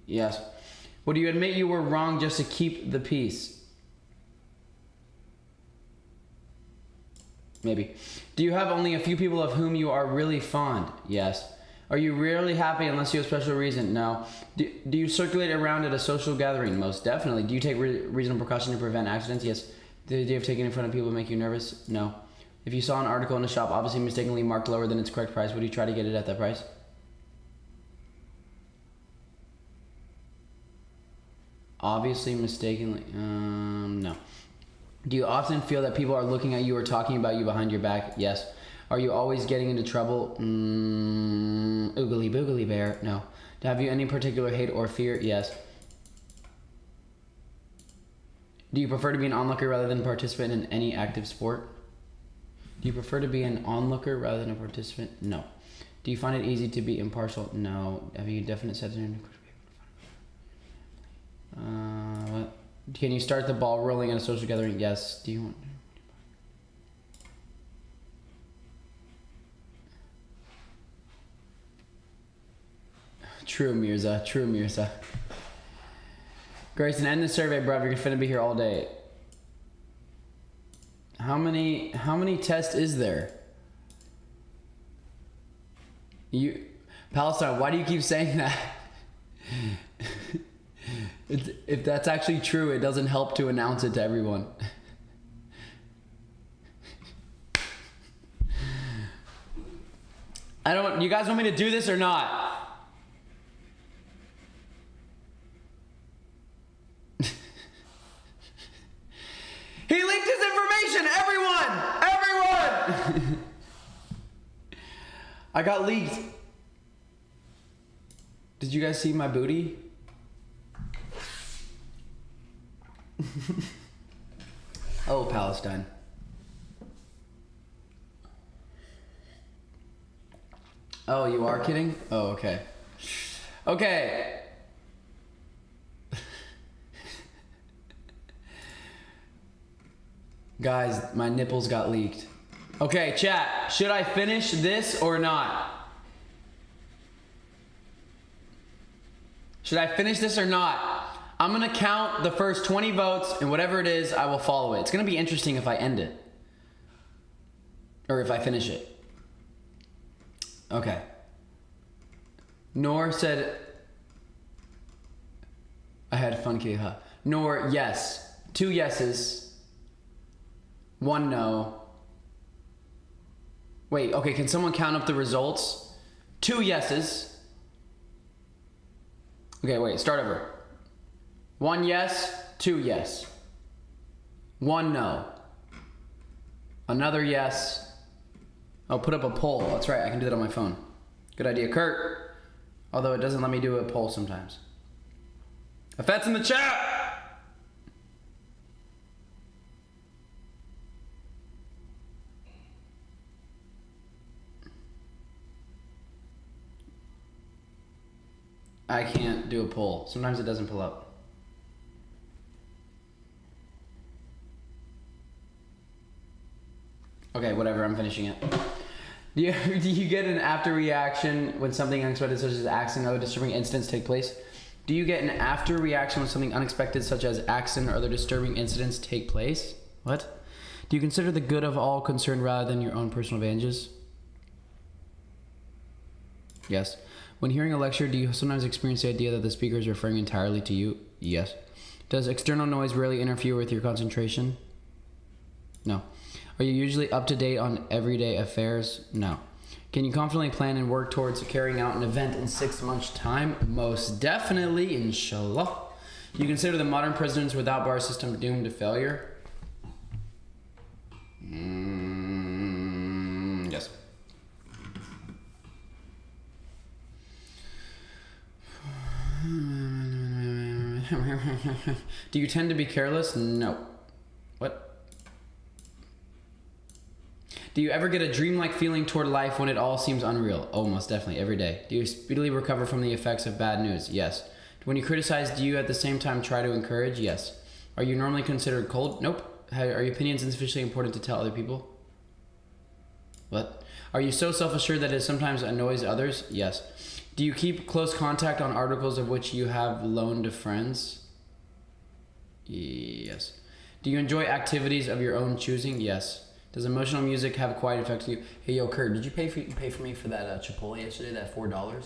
Yes. Would you admit you were wrong just to keep the peace? Maybe. Do you have only a few people of whom you are really fond? Yes. Are you rarely happy unless you have special reason? No. Do you circulate around at a social gathering? Most definitely. Do you take reasonable precaution to prevent accidents? Yes. The idea of taking in front of people make you nervous? No. If you saw an article in a shop obviously mistakenly marked lower than its correct price, would you try to get it at that price? Obviously mistakenly, no. Do you often feel that people are looking at you or talking about you behind your back? Yes. Are you always getting into trouble? Oogly boogly bear? No. Have you any particular hate or fear? Yes. Do you prefer to be an onlooker rather than participant in any active sport? Do you prefer to be an onlooker rather than a participant? No. Do you find it easy to be impartial? No. Have you definite sense of what? Can you start the ball rolling at a social gathering? Yes. Do you want... True, Mirza. True, Mirza. Grayson, end the survey, bruv. You're finna be here all day. How many tests is there? Palestine, why do you keep saying that? If that's actually true, it doesn't help to announce it to everyone. You guys want me to do this or not? He leaked his information! Everyone! I got leaked. Did you guys see my booty? Oh, Palestine. Oh, you are kidding? Oh, okay. Okay. Guys, my nipples got leaked. Okay, chat. Should I finish this or not? Should I finish this or not? I'm gonna count the first 20 votes, and whatever it is, I will follow it. It's gonna be interesting if I end it. Or if I finish it. Okay. Nor said, I had fun, Kiha. Nor, yes. 2 yeses. 1 no. Wait, okay, can someone count up the results? 2 yeses. Okay, wait, start over. 1 yes, 2 yes. 1 no. Another yes. I'll put up a poll. That's right, I can do that on my phone. Good idea, Kurt. Although it doesn't let me do a poll sometimes. If that's in the chat! I can't do a poll. Sometimes it doesn't pull up. Okay, whatever, I'm finishing it. Do you get an after reaction when something unexpected such as accident or other disturbing incidents take place? Do you get an after reaction when something unexpected such as accident or other disturbing incidents take place? What? Do you consider the good of all concerned rather than your own personal advantages? Yes. When hearing a lecture, do you sometimes experience the idea that the speaker is referring entirely to you? Yes. Does external noise rarely interfere with your concentration? No. Are you usually up to date on everyday affairs? No. Can you confidently plan and work towards carrying out an event in 6 months' time? Most definitely, inshallah. Do you consider the modern presidents without bar system doomed to failure? Yes. Do you tend to be careless? No. What? Do you ever get a dreamlike feeling toward life when it all seems unreal? Oh, most definitely, every day. Do you speedily recover from the effects of bad news? Yes. When you criticize, do you at the same time try to encourage? Yes. Are you normally considered cold? Nope. Are your opinions insufficiently important to tell other people? What? Are you so self-assured that it sometimes annoys others? Yes. Do you keep close contact on articles of which you have loaned to friends? Yes. Do you enjoy activities of your own choosing? Yes. Does emotional music have a quiet effect on you? Hey, yo, Kurt, did you pay for me for that Chipotle yesterday, that $4?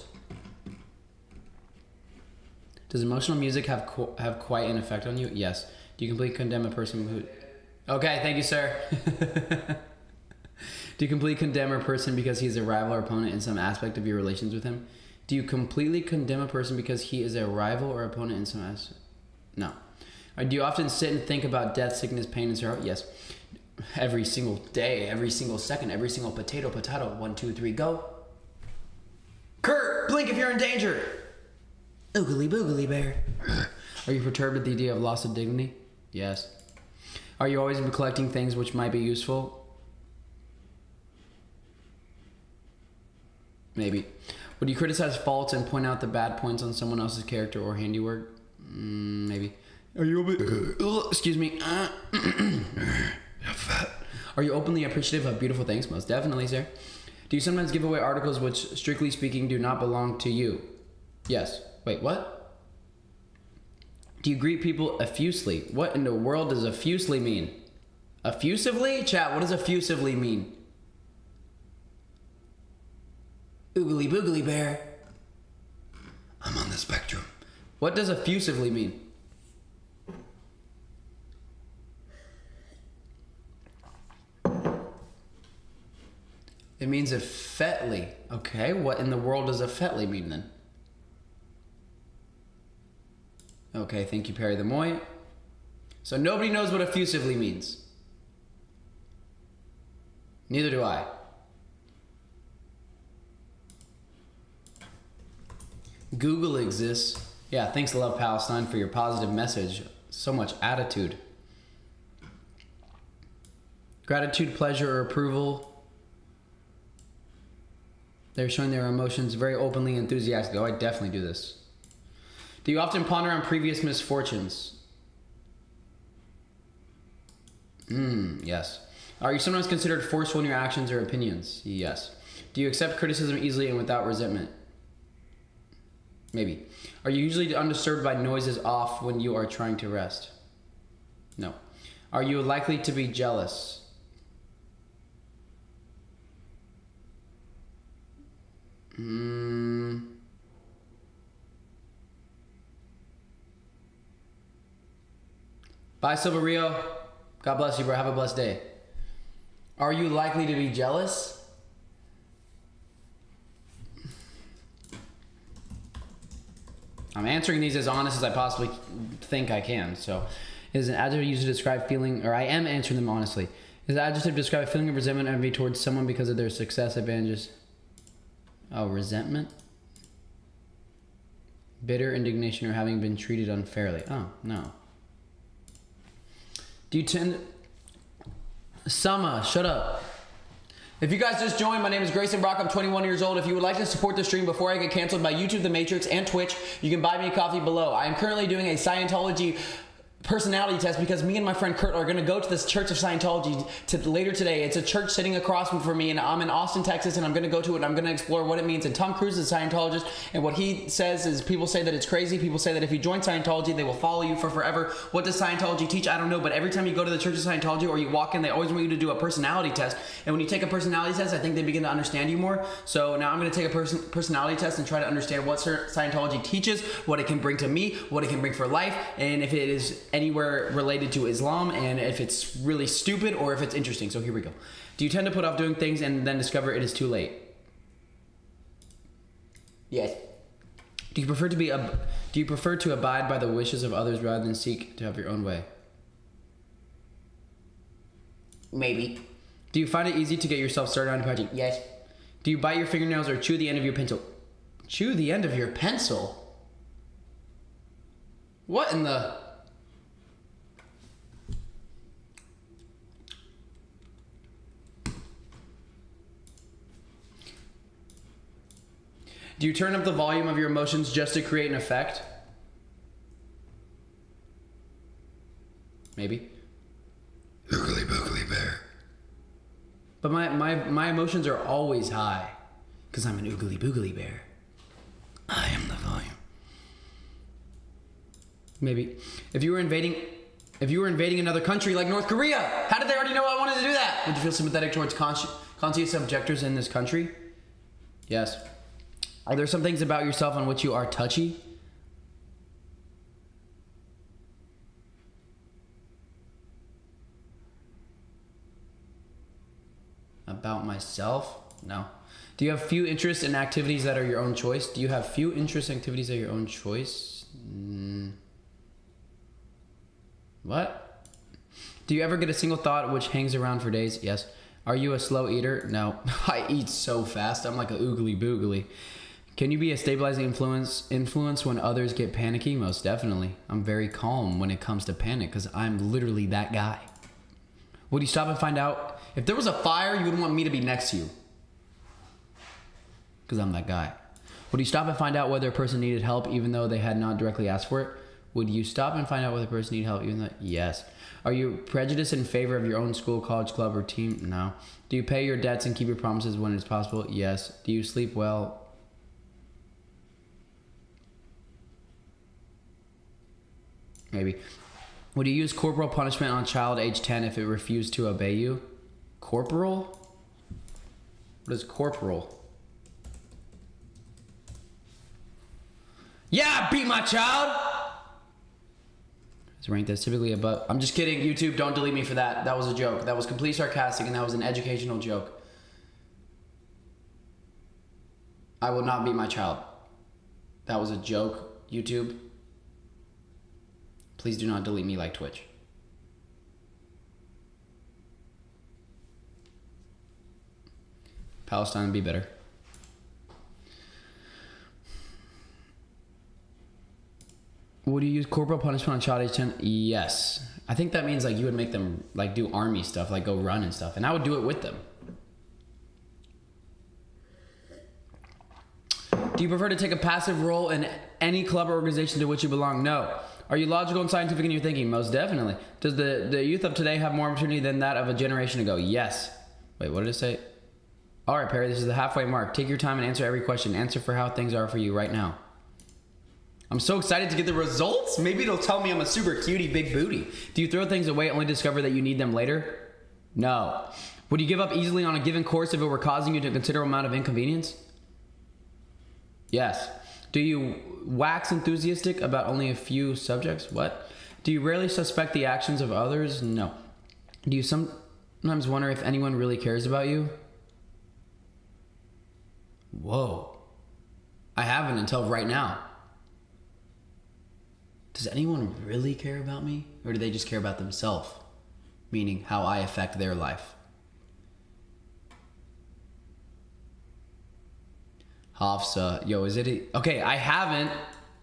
Does emotional music have quite an effect on you? Yes. Do you completely condemn a person who... Okay, thank you, sir. Do you completely condemn a person because he is a rival or opponent in some aspect of your relations with him? Do you completely condemn a person because he is a rival or opponent in some aspect? No. Do you often sit and think about death, sickness, pain, and sorrow? Yes. Every single day, every single second, every single potato. 1, 2, 3, go. Kurt, blink if you're in danger. Oogly boogly bear. Are you perturbed at the idea of loss of dignity? Yes. Are you always collecting things which might be useful? Maybe. Would you criticize faults and point out the bad points on someone else's character or handiwork? Maybe. Are you excuse me. Are you openly appreciative of beautiful things? Most definitely, sir. Do you sometimes give away articles which, strictly speaking, do not belong to you? Yes. Wait, what? Do you greet people effusively? What in the world does effusively mean? Effusively? Chat, what does effusively mean? Oogly boogly bear. I'm on the spectrum. What does effusively mean? It means effetly. Okay, what in the world does effetly mean then? Okay, thank you, Perry the Moy. So nobody knows what effusively means. Neither do I. Google exists. Yeah, thanks, Love Palestine, for your positive message. So much attitude. Gratitude, pleasure, or approval. They're showing their emotions very openly and enthusiastically. Oh, I definitely do this. Do you often ponder on previous misfortunes? Yes. Are you sometimes considered forceful in your actions or opinions? Yes. Do you accept criticism easily and without resentment? Maybe. Are you usually undisturbed by noises off when you are trying to rest? No. Are you likely to be jealous? Bye, Silver Rio. God bless you, bro. Have a blessed day. Are you likely to be jealous? I'm answering these as honest as I possibly think I can. So, is an adjective used to describe feeling, or I am answering them honestly. Is an adjective describe a feeling of resentment or envy towards someone because of their success, advantages? Oh, resentment? Bitter indignation or having been treated unfairly. Oh, no. Do you tend... Sama, shut up. If you guys just joined, my name is Grayson Brock. I'm 21 years old. If you would like to support the stream before I get canceled by YouTube, The Matrix, and Twitch, you can buy me a coffee below. I am currently doing a Scientology personality test because me and my friend Kurt are going to go to this Church of Scientology later today. It's a church sitting across from me, and I'm in Austin, Texas, and I'm going to go to it, and I'm going to explore what it means. And Tom Cruise is a Scientologist, and what he says is people say that it's crazy. People say that if you join Scientology, they will follow you for forever. What does Scientology teach? I don't know, but every time you go to the Church of Scientology or you walk in, they always want you to do a personality test. And when you take a personality test, I think they begin to understand you more. So now I'm going to take a personality test and try to understand what Scientology teaches, what it can bring to me, what it can bring for life, and if it is anywhere related to Islam, and if it's really stupid or if it's interesting. So here we go. Do you tend to put off doing things and then discover it is too late? Yes. Do you prefer to abide by the wishes of others rather than seek to have your own way? Maybe. Do you find it easy to get yourself started on project? Yes. Do you bite your fingernails or chew the end of your pencil? Chew the end of your pencil? What in the... Do you turn up the volume of your emotions just to create an effect? Maybe. Oogly boogly bear. But my emotions are always high because I'm an oogly boogly bear. I am the volume. Maybe. If you were invading another country like North Korea, how did they already know I wanted to do that? Would you feel sympathetic towards conscious objectors in this country? Yes. Are there some things about yourself on which you are touchy? About myself? No. Do you have few interests and activities that are your own choice? Do you have few interests and activities that are your own choice? What? Do you ever get a single thought which hangs around for days? Yes. Are you a slow eater? No. I eat so fast. I'm like a oogly boogly. Can you be a stabilizing influence when others get panicky? Most definitely. I'm very calm when it comes to panic because I'm literally that guy. Would you stop and find out? If there was a fire, you wouldn't want me to be next to you because I'm that guy. Would you stop and find out whether a person needed help even though they had not directly asked for it? Would you stop and find out whether a person needed help even though... Yes. Are you prejudiced in favor of your own school, college, club, or team? No. Do you pay your debts and keep your promises when it's possible? Yes. Do you sleep well? Maybe. Would you use corporal punishment on a child age 10 if it refused to obey you? Corporal? What is corporal? Yeah, beat my child! It's ranked as typically above. I'm just kidding, YouTube. Don't delete me for that. That was a joke. That was completely sarcastic, and that was an educational joke. I will not beat my child. That was a joke, YouTube. Please do not delete me like Twitch. Palestine would be better. Would you use corporal punishment on child age 10? Yes. I think that means like you would make them like do army stuff, like go run and stuff. And I would do it with them. Do you prefer to take a passive role in any club or organization to which you belong? No. Are you logical and scientific in your thinking? Most definitely. Does the youth of today have more opportunity than that of a generation ago? Yes. Wait, what did it say? All right, Perry, this is the halfway mark. Take your time and answer every question. Answer for how things are for you right now. I'm so excited to get the results. Maybe it'll tell me I'm a super cutie big booty. Do you throw things away only to discover that you need them later? No. Would you give up easily on a given course if it were causing you a considerable amount of inconvenience? Yes. Do you wax enthusiastic about only a few subjects? What? Do you rarely suspect the actions of others? No. Do you sometimes wonder if anyone really cares about you? Whoa. I haven't until right now. Does anyone really care about me? Or do they just care about themselves? Meaning how I affect their life. Hafsa, yo, is it okay? I haven't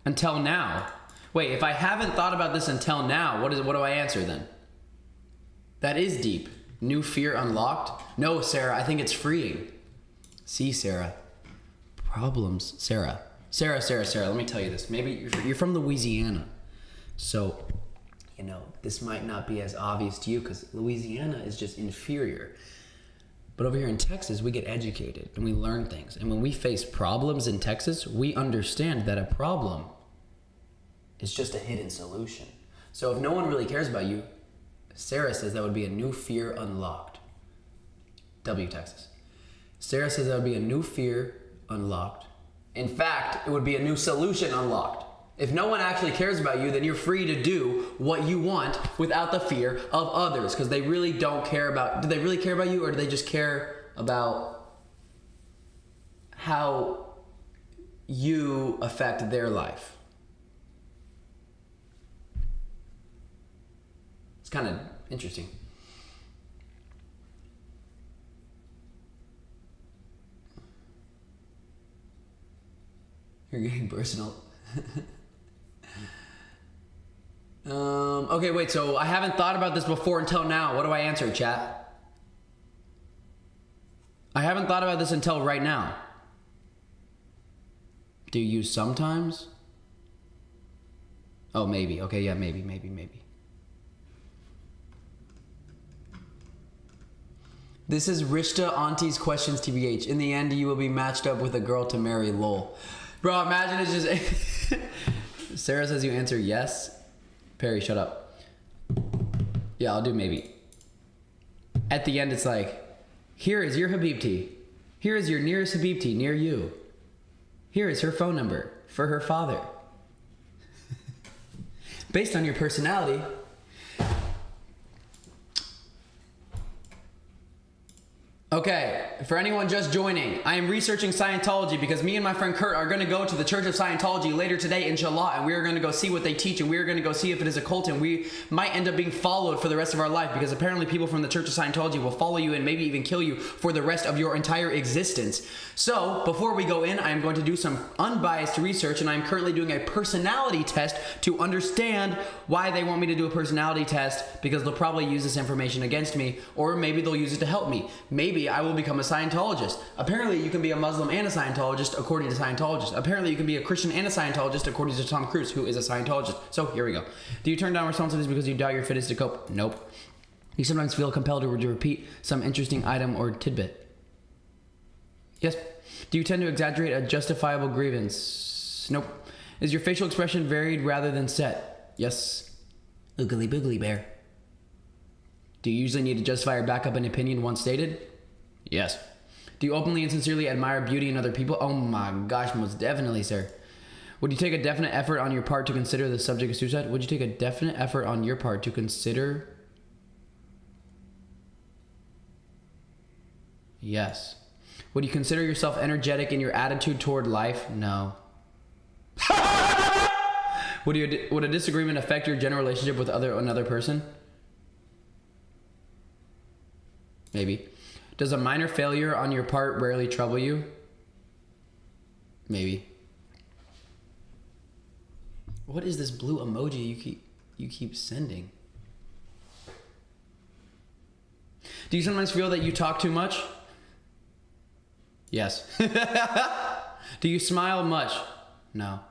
until now. Wait, if I haven't thought about this until now, what do I answer then? That is deep. New fear unlocked? No, Sarah, I think it's freeing. See, Sarah. Problems, Sarah. Sarah, let me tell you this. Maybe you're from Louisiana. So, you know, this might not be as obvious to you because Louisiana is just inferior. But over here in Texas, we get educated and we learn things. And when we face problems in Texas, we understand that a problem is just a hidden solution. So if no one really cares about you, Sarah says that would be a new fear unlocked. W, Texas. Sarah says that would be a new fear unlocked. In fact, it would be a new solution unlocked. If no one actually cares about you, then you're free to do what you want without the fear of others, because they really don't care about, do they really care about you, or do they just care about how you affect their life? It's kind of interesting. You're getting personal. Okay, wait, so I haven't thought about this before until now. What do I answer, chat? I haven't thought about this until right now. Do you sometimes? Oh, maybe. Okay, yeah, maybe. This is Rishta Auntie's Questions TBH. In the end, you will be matched up with a girl to marry, lol. Bro, imagine it's just... Sarah says you answer yes. Perry, shut up. Yeah, I'll do maybe. At the end, it's like, here is your Habibti. Here is your nearest Habibti near you. Here is her phone number for her father. Based on your personality. Okay, for anyone just joining, I am researching Scientology because me and my friend Kurt are going to go to the Church of Scientology later today, inshallah, and we are going to go see what they teach, and we are going to go see if it is a cult, and we might end up being followed for the rest of our life because apparently people from the Church of Scientology will follow you and maybe even kill you for the rest of your entire existence. So, before we go in, I am going to do some unbiased research, and I am currently doing a personality test to understand why they want me to do a personality test, because they'll probably use this information against me, or maybe they'll use it to help me. Maybe I will become a Scientologist. Apparently you can be a Muslim and a Scientologist according to Scientologists. Apparently you can be a Christian and a Scientologist according to Tom Cruise, who is a Scientologist. So here we go. Do you turn down responsibilities because you doubt your fitness to cope? Nope. You sometimes feel compelled to repeat some interesting item or tidbit? Yes. Do you tend to exaggerate a justifiable grievance? Nope. Is your facial expression varied rather than set? Yes. Oogly boogly bear. Do you usually need to justify or back up an opinion once stated? Yes. Do you openly and sincerely admire beauty in other people? Oh my gosh, most definitely, sir. Would you take a definite effort on your part to consider the subject of suicide? Would you take a definite effort on your part to consider? Yes. Would you consider yourself energetic in your attitude toward life? No. Would a disagreement affect your general relationship with another person? Maybe. Does a minor failure on your part rarely trouble you? Maybe. What is this blue emoji you keep sending? Do you sometimes feel that you talk too much? Yes. Do you smile much? No.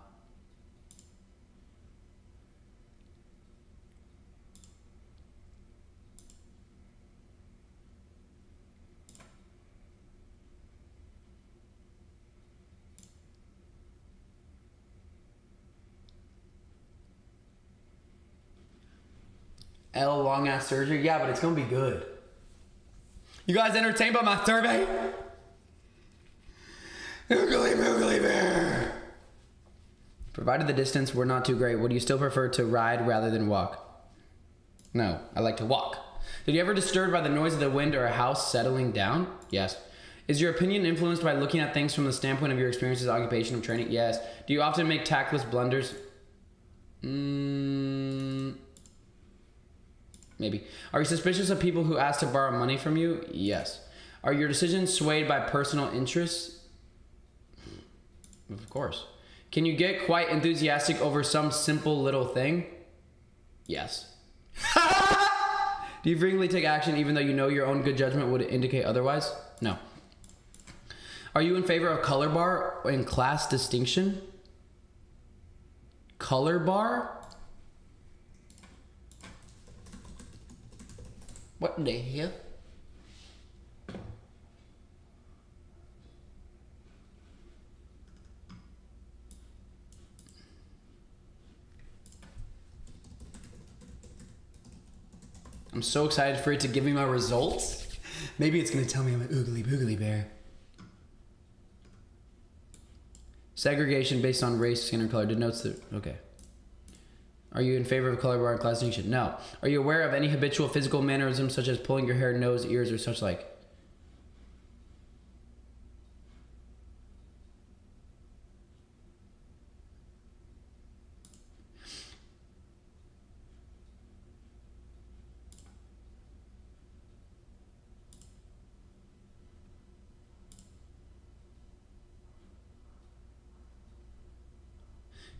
L long ass surgery? Yeah, but it's gonna be good. You guys entertained by my survey? Oogly boogly bear. Provided the distance were not too great, would you still prefer to ride rather than walk? No, I like to walk. Did you ever disturbed by the noise of the wind or a house settling down? Yes. Is your opinion influenced by looking at things from the standpoint of your experiences, occupation, of training? Yes. Do you often make tactless blunders? Maybe. Are you suspicious of people who ask to borrow money from you? Yes. Are your decisions swayed by personal interests? Of course. Can you get quite enthusiastic over some simple little thing? Yes. Do you frequently take action even though you know your own good judgment would indicate otherwise? No. Are you in favor of color bar and class distinction? Color bar? What in the hell? I'm so excited for it to give me my results. Maybe it's gonna tell me I'm an oogly boogly bear. Segregation based on race, skin, or color denotes the... Okay. Are you in favor of color bar and class distinction? No. Are you aware of any habitual physical mannerisms such as pulling your hair, nose, ears, or such like?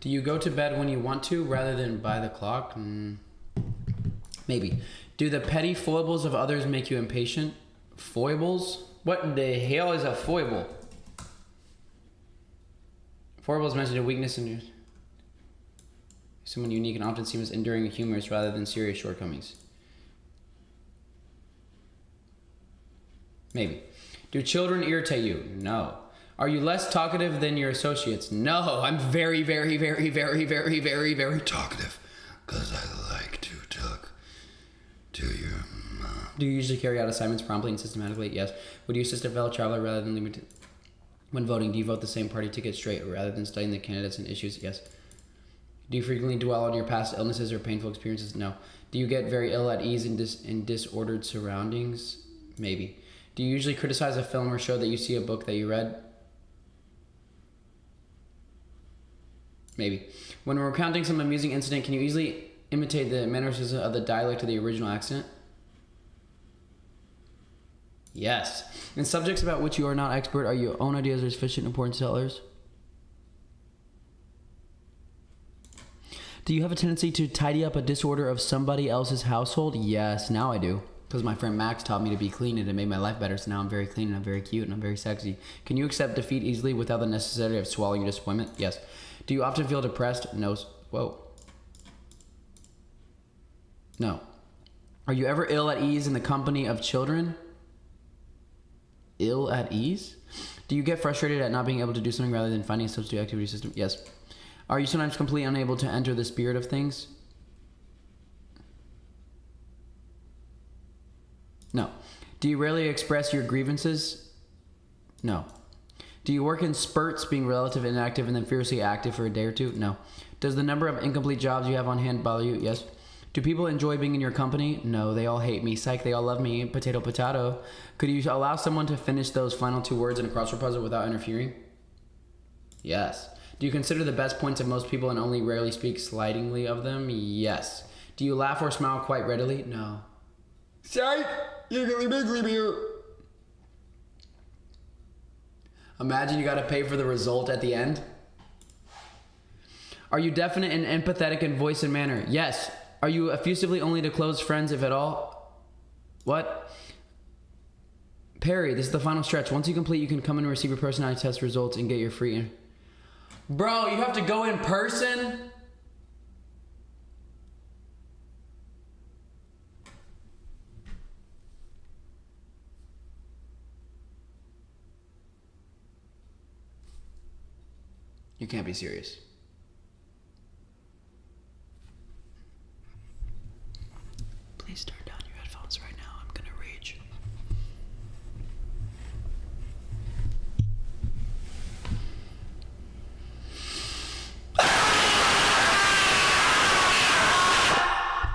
Do you go to bed when you want to rather than by the clock? Maybe. Do the petty foibles of others make you impatient? Foibles? What the hell is a foible? Foibles mentioned a weakness in someone unique and often seems enduring and humorous rather than serious shortcomings. Maybe. Do children irritate you? No. Are you less talkative than your associates? No, I'm very, very, very, very, very, very, very talkative. Because I like to talk to your mom. Do you usually carry out assignments promptly and systematically? Yes. Would you assist a fellow traveler rather than limit when voting? Do you vote the same party ticket straight rather than studying the candidates and issues? Yes. Do you frequently dwell on your past illnesses or painful experiences? No. Do you get very ill at ease in disordered surroundings? Maybe. Do you usually criticize a film or show that you see a book that you read? Maybe. When we're recounting some amusing incident, can you easily imitate the mannerisms of the dialect of the original accent? Yes. In subjects about which you are not expert, are your own ideas are sufficient importance to others? Do you have a tendency to tidy up a disorder of somebody else's household? Yes, now I do. Because my friend Max taught me to be clean and it made my life better, so now I'm very clean and I'm very cute and I'm very sexy. Can you accept defeat easily without the necessity of swallowing your disappointment? Yes. Do you often feel depressed? No. Whoa. No. Are you ever ill at ease in the company of children? Ill at ease? Do you get frustrated at not being able to do something rather than finding a substitute activity system? Yes. Are you sometimes completely unable to enter the spirit of things? No. Do you rarely express your grievances? No. Do you work in spurts, being relative inactive and then fiercely active for a day or two? No. Does the number of incomplete jobs you have on hand bother you? Yes. Do people enjoy being in your company? No, they all hate me. Psych, they all love me. Potato, potato. Could you allow someone to finish those final two words in a crossword puzzle without interfering? Yes. Do you consider the best points of most people and only rarely speak slightingly of them? Yes. Do you laugh or smile quite readily? No. Psych! Imagine you gotta pay for the result at the end. Are you definite and empathetic in voice and manner? Yes. Are you effusively only to close friends, if at all? What? Perry, this is the final stretch. Once you complete, you can come in and receive your personality test results and get your free... Bro, you have to go in person? You can't be serious. Please turn down your headphones right now. I'm gonna rage.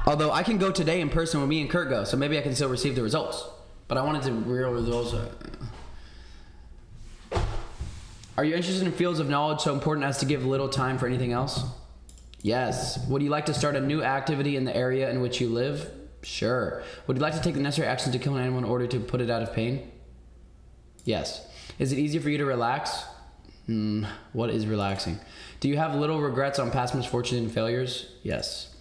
Although I can go today in person when me and Kurt go, so maybe I can still receive the results. But I wanted to real results. Are you interested in fields of knowledge so important as to give little time for anything else? Yes. Would you like to start a new activity in the area in which you live? Sure. Would you like to take the necessary action to kill an animal in order to put it out of pain? Yes. Is it easier for you to relax? What is relaxing? Do you have little regrets on past misfortunes and failures? Yes.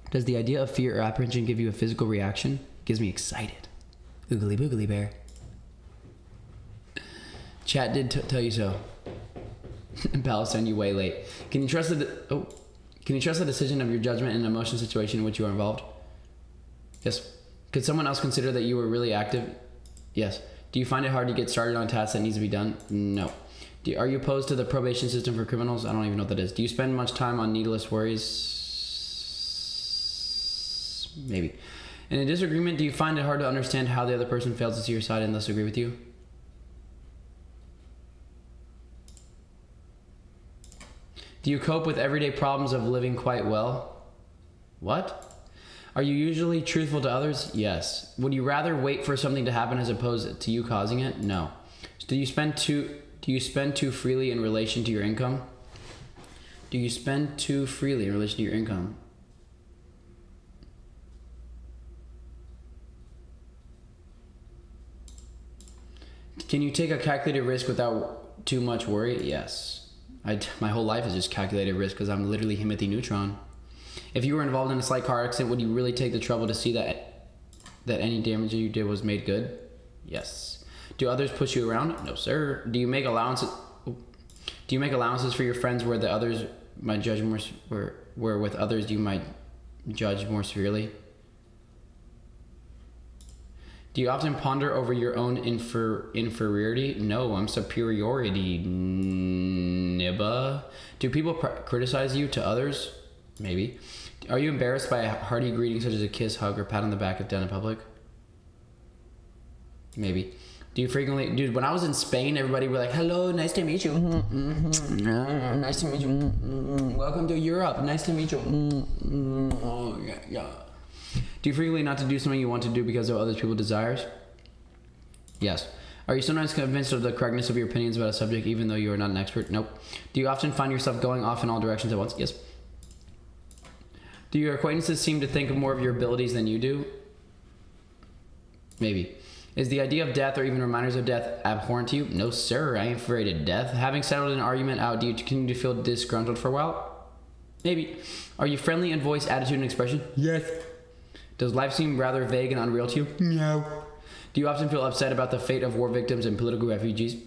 Does the idea of fear or apprehension give you a physical reaction? Gives me excited. Oogly boogly bear. Chat did tell you so. In Palestine, you way late. Can you trust the decision of your judgment in an emotional situation in which you are involved? Yes. Could someone else consider that you were really active? Yes. Do you find it hard to get started on tasks that needs to be done? No. Are you opposed to the probation system for criminals? I don't even know what that is. Do you spend much time on needless worries? Maybe. In a disagreement, do you find it hard to understand how the other person fails to see your side and thus agree with you? Do you cope with everyday problems of living quite well? What? Are you usually truthful to others? Yes. Would you rather wait for something to happen as opposed to you causing it? No. Do you spend too freely in relation to your income? Do you spend too freely in relation to your income? Can you take a calculated risk without too much worry? Yes. My whole life is just calculated risk because I'm literally Timothy Neutron. If you were involved in a slight car accident, would you really take the trouble to see that any damage you did was made good? Yes. Do others push you around? No, sir. Do you make allowances? Do you make allowances for your friends where the others might judge more? Where with others you might judge more severely? Do you often ponder over your own inferiority? No, I'm superiority. Nibba. Do people criticize you to others? Maybe. Are you embarrassed by a hearty greeting such as a kiss, hug, or pat on the back if done in public? Maybe. Do you frequently... Dude, when I was in Spain, everybody were like, hello, nice to meet you. Nice to meet you. Welcome to Europe. Nice to meet you. Oh, yeah. Do you frequently not to do something you want to do because of other people's desires? Yes. Are you sometimes convinced of the correctness of your opinions about a subject even though you are not an expert? Nope. Do you often find yourself going off in all directions at once? Yes. Do your acquaintances seem to think more of your abilities than you do? Maybe. Is the idea of death or even reminders of death abhorrent to you? No, sir. I ain't afraid of death. Having settled an argument out, do you continue to feel disgruntled for a while? Maybe. Are you friendly in voice, attitude, and expression? Yes. Does life seem rather vague and unreal to you? No. Do you often feel upset about the fate of war victims and political refugees?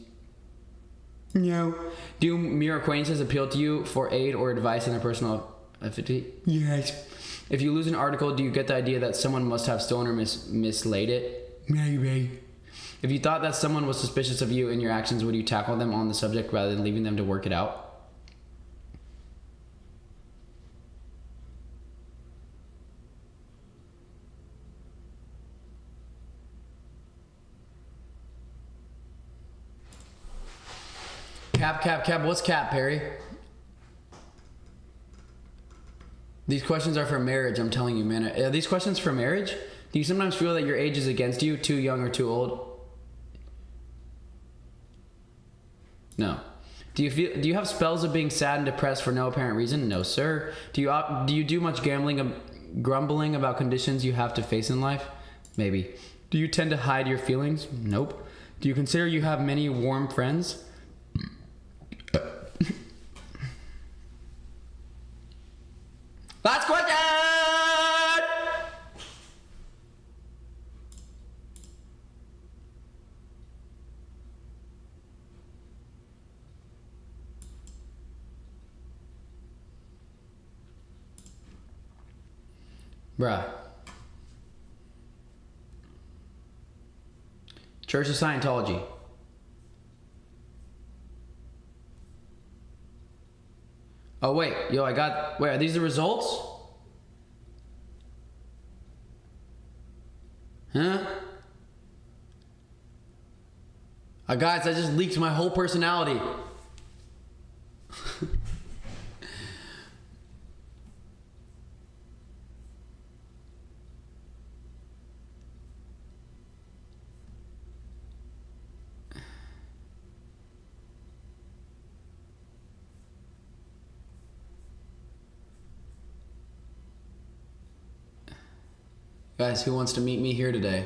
No. Do mere acquaintances appeal to you for aid or advice in their personal affinity? Yes. If you lose an article, do you get the idea that someone must have stolen or mislaid it? Maybe. If you thought that someone was suspicious of you and your actions, would you tackle them on the subject rather than leaving them to work it out? Cap. What's cap, Perry? These questions are for marriage, I'm telling you, man. Are these questions for marriage? Do you sometimes feel that your age is against you, too young or too old? No. Do you have spells of being sad and depressed for no apparent reason? No, sir. Do you do much grumbling about conditions you have to face in life? Maybe. Do you tend to hide your feelings? Nope. Do you consider you have many warm friends? Last question! Bruh. Church of Scientology. Oh wait, yo, wait, are these the results? Huh? Guys, I just leaked my whole personality. Guys, who wants to meet me here today?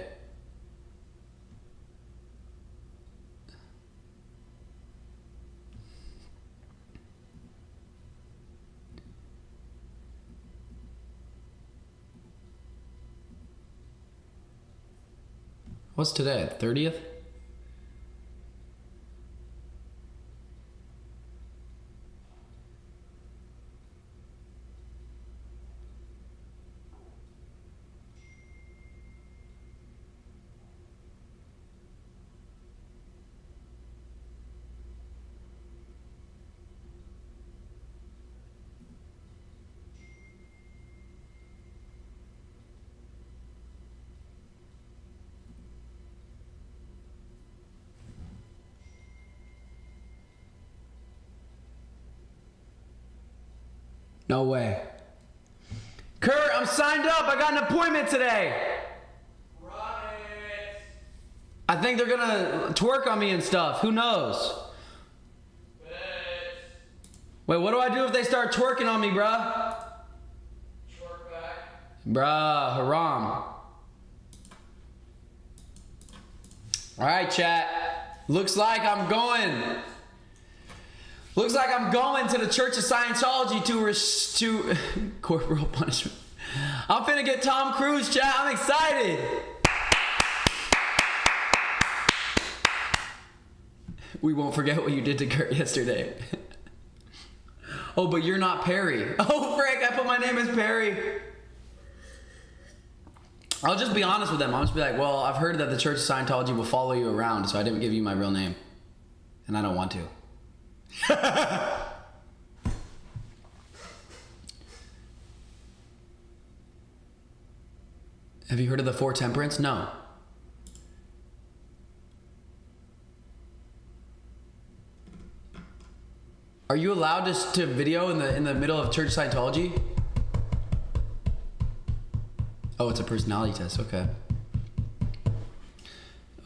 What's today? 30th? No way. Kurt, I'm signed up. I got an appointment today. Right. I think they're gonna twerk on me and stuff. Who knows? Wait, what do I do if they start twerking on me, bruh? Twerk back. Bruh, haram. Alright, chat. Looks like I'm going to the Church of Scientology to corporal punishment. I'm finna get Tom Cruise, chat. I'm excited. We won't forget what you did to Kurt yesterday. Oh, but you're not Perry. Oh, frick, I put my name as Perry. I'll just be honest with them. I'll just be like, well, I've heard that the Church of Scientology will follow you around, so I didn't give you my real name. And I don't want to. Have you heard of the Four Temperance? No. Are you allowed to video in the middle of Church Scientology? Oh, it's a personality test. Okay.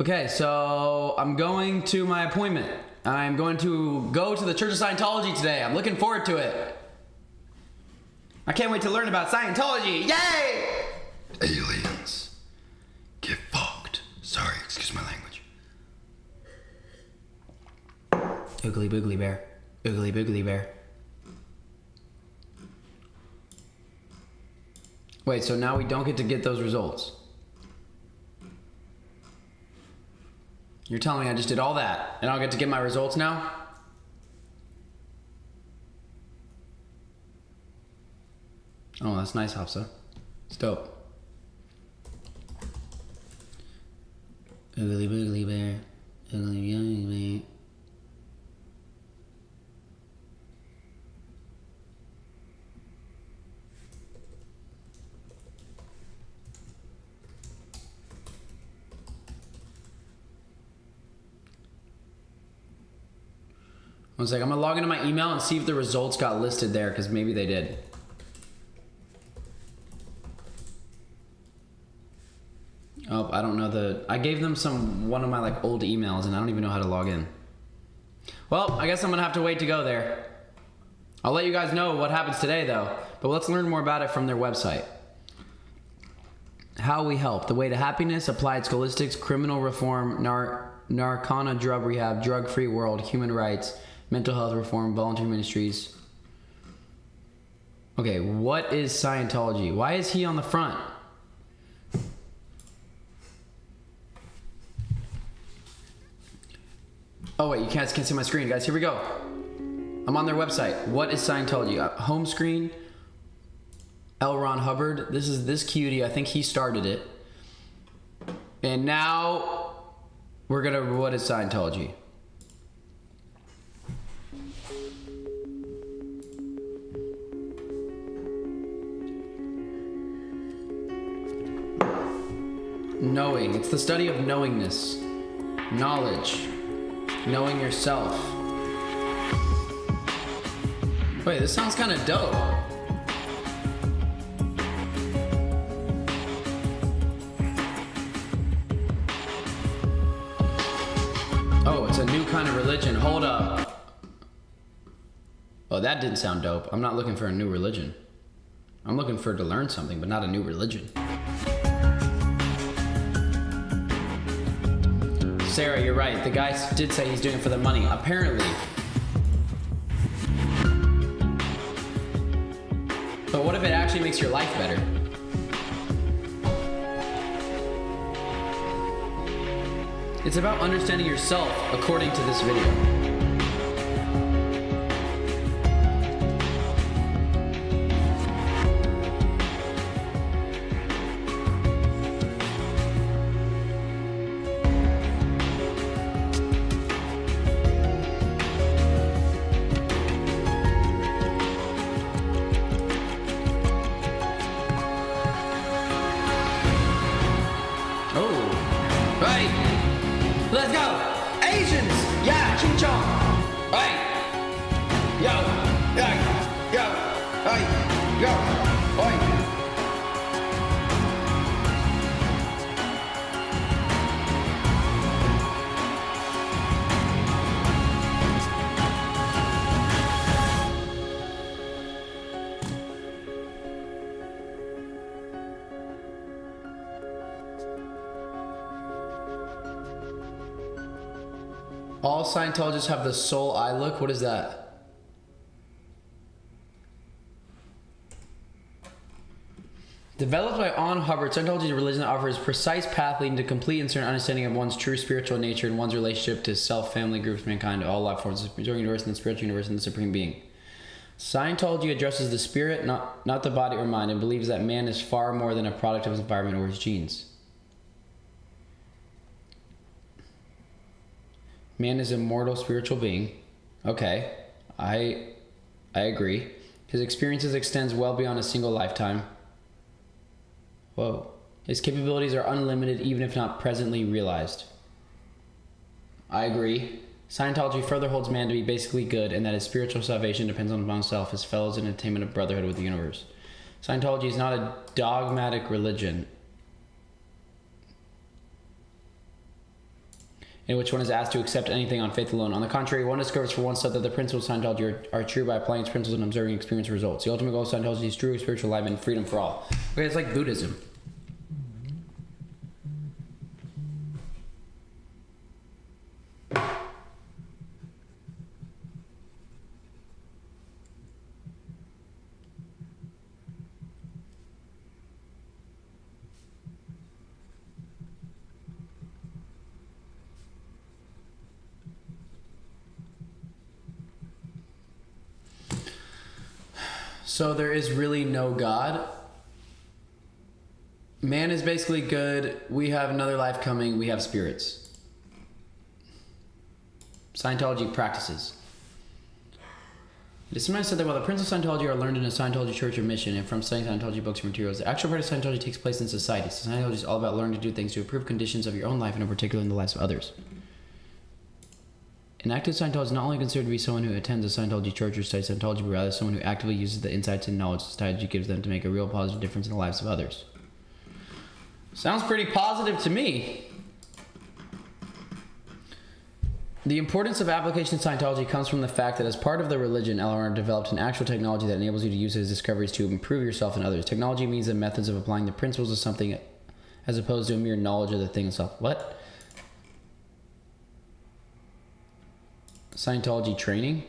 Okay, so I'm going to my appointment. I'm going to go to the Church of Scientology today. I'm looking forward to it. I can't wait to learn about Scientology. Yay! Aliens. Get fucked. Sorry, excuse my language. Oogly boogly bear. Oogly boogly bear. Wait, so now we don't get to get those results. You're telling me I just did all that and I'll get to get my results now? Oh, that's nice, Hafsa. It's dope. Oogly boogly bear. Oogly boogly bear. One sec, I'm gonna log into my email and see if the results got listed there, because maybe they did. Oh, I don't know I gave them one of my like old emails and I don't even know how to log in. Well, I guess I'm gonna have to wait to go there. I'll let you guys know what happens today though, but let's learn more about it from their website. How we help, the way to happiness, applied scholastics, criminal reform, Narcana drug rehab, drug-free world, human rights, mental health reform, volunteer ministries. Okay, what is Scientology? Why is he on the front? Oh wait, you can't see my screen, guys. Here we go. I'm on their website. What is Scientology? Home screen. L. Ron Hubbard. This is this cutie. I think he started it. And now we're gonna. What is Scientology? Knowing. It's the study of knowingness, knowledge, knowing yourself. Wait, this sounds kind of dope. Oh, it's a new kind of religion. Hold up. Oh, that didn't sound dope. I'm not looking for a new religion. I'm looking for to learn something, but not a new religion. Sarah, you're right. The guy did say he's doing it for the money. Apparently. But what if it actually makes your life better? It's about understanding yourself according to this video. Let's go! Asians! Yeah, King Chong! Hey! Yo! Yeah! Yo! Hey! Yo! Hey! All Scientologists have the soul eye look. What is that? Developed by On Hubbard, Scientology is a religion that offers precise path leading to complete and certain understanding of one's true spiritual nature and one's relationship to self, family, groups, mankind, all life forms, the spiritual universe, and the spiritual universe, and the Supreme Being. Scientology addresses the spirit, not the body or mind, and believes that man is far more than a product of his environment or his genes. Man is a mortal spiritual being. Okay, I agree. His experiences extends well beyond a single lifetime. Whoa. His capabilities are unlimited even if not presently realized. I agree. Scientology further holds man to be basically good and that his spiritual salvation depends on himself, his fellows, and attainment of brotherhood with the universe. Scientology is not a dogmatic religion in which one is asked to accept anything on faith alone. On the contrary, one discovers for oneself that the principles of Scientology are true by applying its principles and observing experience results. The ultimate goal of Scientology is true spiritual life and freedom for all. Okay, it's like Buddhism. So there is really no God. Man is basically good. We have another life coming. We have spirits. Scientology practices. It is sometimes said that while the principles of Scientology are learned in a Scientology church or mission and from studying Scientology books or materials, the actual practice of Scientology takes place in society. So Scientology is all about learning to do things to improve conditions of your own life and in particular in the lives of others. An active Scientologist is not only considered to be someone who attends a Scientology church or studies Scientology, but rather someone who actively uses the insights and knowledge Scientology gives them to make a real positive difference in the lives of others. Sounds pretty positive to me. The importance of application of Scientology comes from the fact that as part of the religion, LRR developed an actual technology that enables you to use his discoveries to improve yourself and others. Technology means the methods of applying the principles of something as opposed to a mere knowledge of the thing itself. What? Scientology training.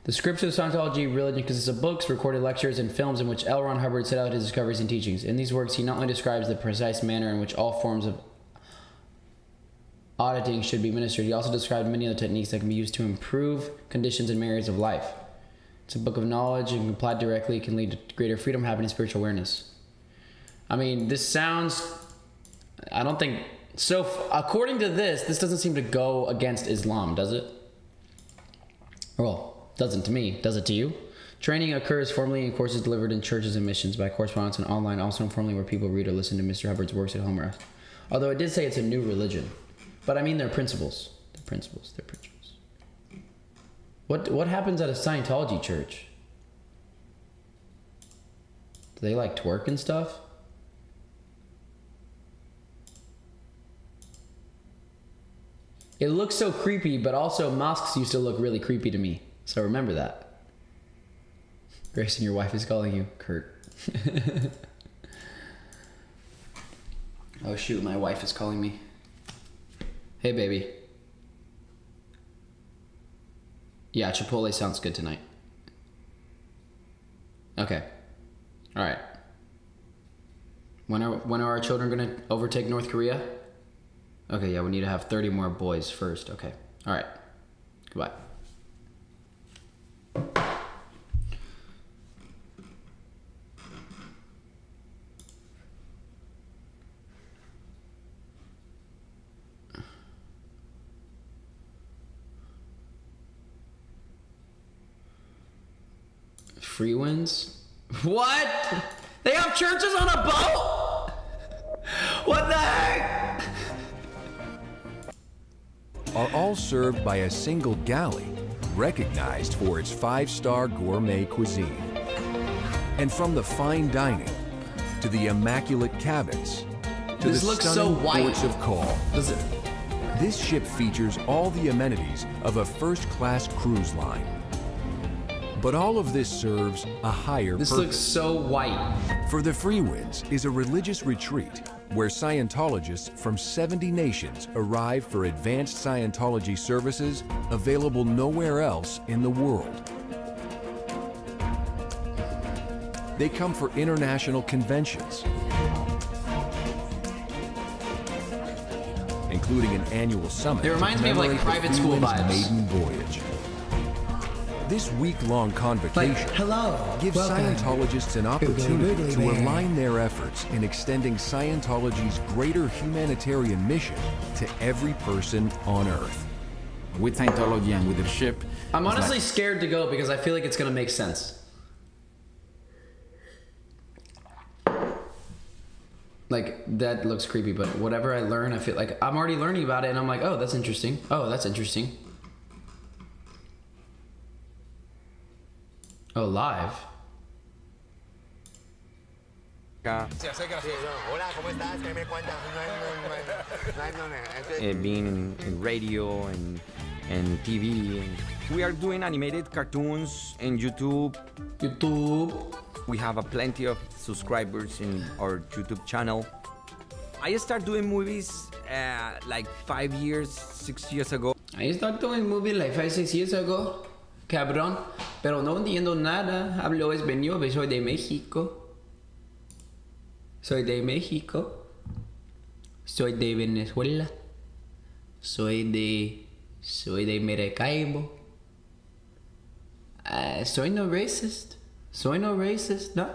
The scriptures of Scientology religion consists of books, recorded lectures, and films in which L. Ron Hubbard set out his discoveries and teachings. In these works, he not only describes the precise manner in which all forms of auditing should be administered, he also described many other techniques that can be used to improve conditions in areas of life. It's a book of knowledge, and applied directly can lead to greater freedom, happiness, spiritual awareness. I mean, this sounds, I don't think, so according to this doesn't seem to go against Islam, does it? Well, doesn't to me. Does it to you? Training occurs formally in courses delivered in churches and missions by correspondence and online, also informally where people read or listen to Mr. Hubbard's works at home or else. Although it did say it's a new religion. But I mean, they're principles. They're principles. What happens at a Scientology church? Do they like twerk and stuff? It looks so creepy, but also mosques used to look really creepy to me. So remember that. Grayson, your wife is calling you, Kurt. Oh shoot, my wife is calling me. Hey baby. Yeah, Chipotle sounds good tonight. Okay. Alright. When are our children gonna overtake North Korea? Okay, yeah, we need to have 30 more boys first. Okay. Alright. Goodbye. Free wins? What? They have churches on a boat? What the heck? Are all served by a single galley, recognized for its 5-star gourmet cuisine. And from the fine dining, to the immaculate cabins, to This the looks so stunning white. ports of call. Does it? This ship features all the amenities of a first-class cruise line. But all of this serves a higher This purpose. looks so white. For the Freewinds is a religious retreat where Scientologists from 70 nations arrive for advanced Scientology services available nowhere else in the world. They come for international conventions, including an annual summit. It reminds me of, like, to commemorate the private school Freewinds' vibes. maiden voyage. This week-long convocation gives Scientologists an opportunity to align their efforts in extending Scientology's greater humanitarian mission to every person on Earth. With Scientology and with their ship, I'm it's honestly like- scared to go because I feel like it's gonna make sense. Like, that looks creepy, but whatever I learn, I feel like I'm already learning about it and I'm like, oh, that's interesting. Oh, that's interesting. Oh, live? Being in radio and TV. We are doing animated cartoons in YouTube. We have plenty of subscribers in our YouTube channel. I started doing movies like 5 years, 6 years ago. I started doing movies like 5, 6 years ago. Cabrón. Pero no entiendo nada. Hablo español, soy de México. Soy de México. Soy de Venezuela. Soy de Maracaibo. Soy no racist. Soy no racist, ¿no?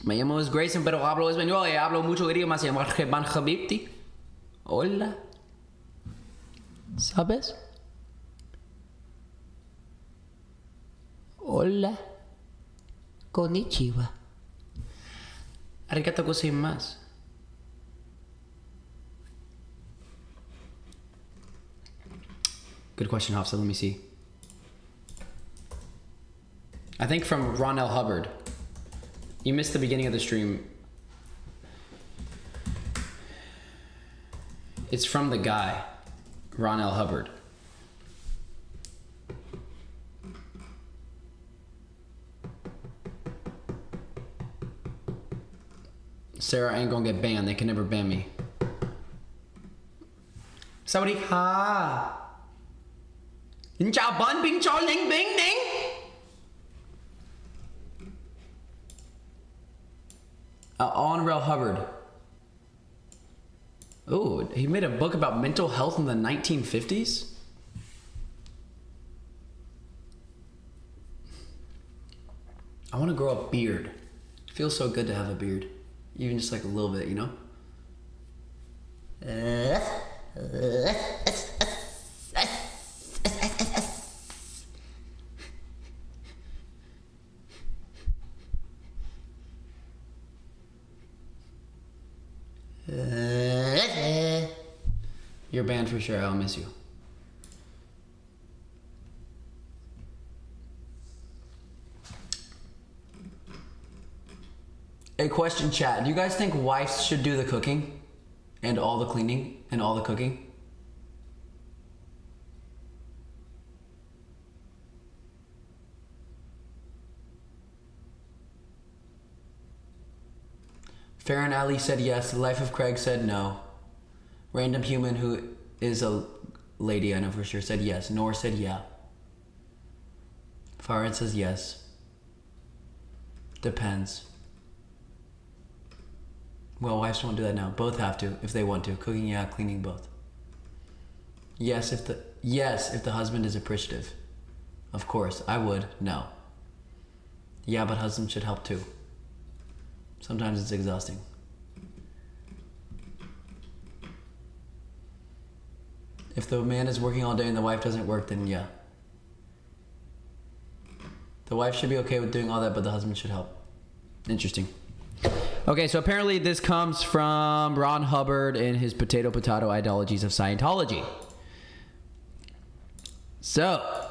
Me llamo Grayson, pero hablo español y hablo mucho idiomas. Se llama Jeban Habibti. Hola. ¿Sabes? Hola. Konnichiwa. Arigato gozaimasu. Good question, Hafsa. Let me see. I think from Ron L. Hubbard. You missed the beginning of the stream. It's from the guy, Ron L. Hubbard. Sarah ain't gonna get banned. They can never ban me. Sawadee ka. Xin chào bạn, bình chào linh bình ninh. Honorable Hubbard. Oh, he made a book about mental health in the 1950s? I want to grow a beard. It feels so good to have a beard. Even just like a little bit, you know? You're banned for sure. I'll miss you. A question, chat. Do you guys think wives should do the cooking and all the cleaning and all the cooking? Farron Ali said yes. The Life of Craig said no. Random Human, who is a lady I know for sure, said yes. Nor said yeah. Farron says yes. Depends. Well, wives won't do that now. Both have to if they want to. Cooking, yeah. Cleaning, both. Yes, if the husband is appreciative. Of course, I would. No. Yeah, but husbands should help too. Sometimes it's exhausting. If the man is working all day and the wife doesn't work, then yeah. The wife should be okay with doing all that, but the husband should help. Interesting. Okay, so apparently this comes from Ron Hubbard and his potato ideologies of Scientology. So,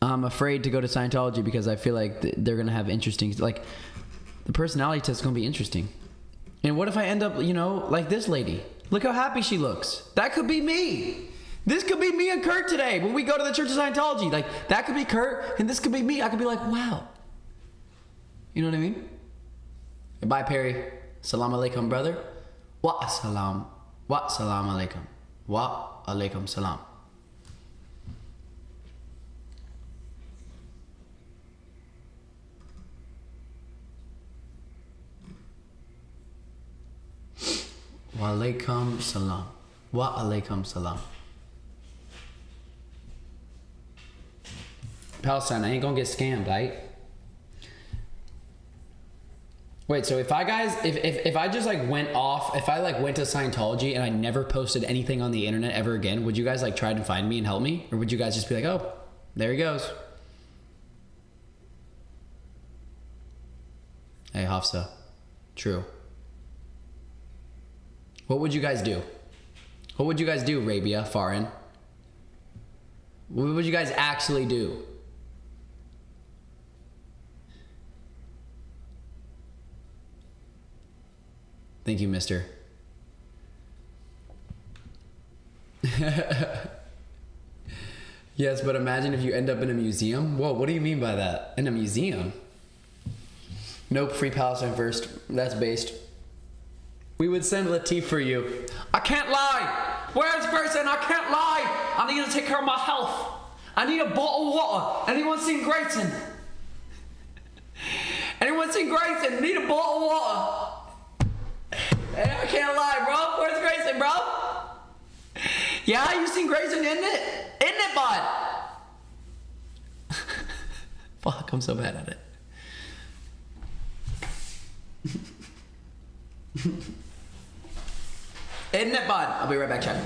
I'm afraid to go to Scientology because I feel like they're going to have interesting, like, the personality test is going to be interesting. And what if I end up, you know, like this lady? Look how happy she looks. That could be me. This could be me and Kurt today when we go to the Church of Scientology. Like, that could be Kurt, and this could be me. I could be like, wow. You know what I mean? Bye, Perry. Salam alaikum, brother. Wa salam. Wa salam alaikum. Wa alaikum salam. Wa alaikum salam. Wa alaikum salam. Palestine, I ain't gonna get scammed, right? Wait, so if I just like went off, if I like went to Scientology and I never posted anything on the internet ever again, would you guys like try to find me and help me? Or would you guys just be like, oh, there he goes. Hey, Hafsa. True. What would you guys do? What would you guys do, Rabia, Farin? What would you guys actually do? Thank you, mister. Yes, but imagine if you end up in a museum. Whoa, what do you mean by that? In a museum? Nope, free Palestine first. That's based. We would send Latif for you. I can't lie. Where's Grayson? I can't lie. I need to take care of my health. I need a bottle of water. Anyone seen Grayson? Anyone seen Grayson? Need a bottle of water. Hey, I can't lie, bro. Where's Grayson, bro? Yeah, you seen Grayson, isn't it? Isn't it, bud? Fuck, I'm so bad at it. Isn't it, bud? I'll be right back, chat.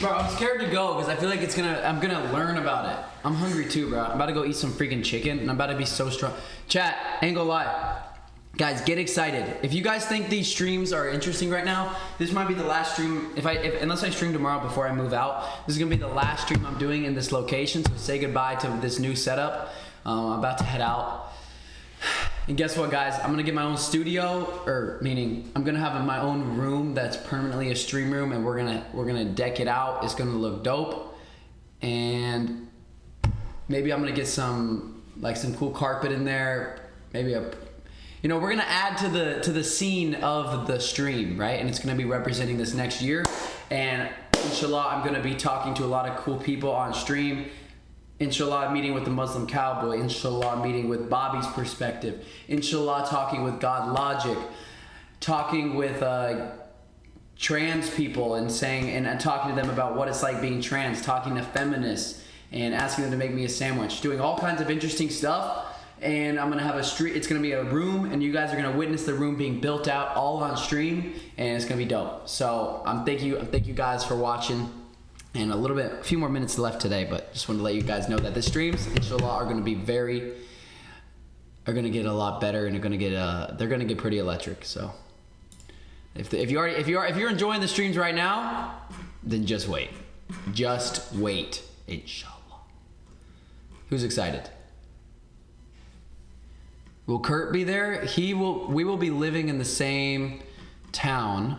Bro, I'm scared to go because I feel like I'm gonna learn about it. I'm hungry too, bro. I'm about to go eat some freaking chicken and I'm about to be so strong. Chat, ain't gonna lie. Guys, get excited. If you guys think these streams are interesting right now, this might be the last stream. Unless I stream tomorrow before I move out, this is gonna be the last stream I'm doing in this location. So say goodbye to this new setup. I'm about to head out. And guess what, guys? I'm gonna get my own studio, meaning I'm gonna have my own room that's permanently a stream room, and we're gonna deck it out. It's gonna look dope, and maybe I'm gonna get some cool carpet in there. Maybe we're gonna add to the scene of the stream, right? And it's gonna be representing this next year. And inshallah, I'm gonna be talking to a lot of cool people on stream. Inshallah, meeting with the Muslim cowboy. Inshallah, meeting with Bobby's perspective. Inshallah, talking with God Logic. Talking with trans people and talking to them about what it's like being trans. Talking to feminists and asking them to make me a sandwich. Doing all kinds of interesting stuff. And I'm gonna have it's gonna be a room, and you guys are gonna witness the room being built out all on stream, and it's gonna be dope. So thank you guys for watching. And a few more minutes left today, but just wanted to let you guys know that the streams, inshallah, are going to be get a lot better, and they're going to get pretty electric. So if you're enjoying the streams right now, then just wait, inshallah. Who's excited? Will Kurt be there? We will be living in the same town.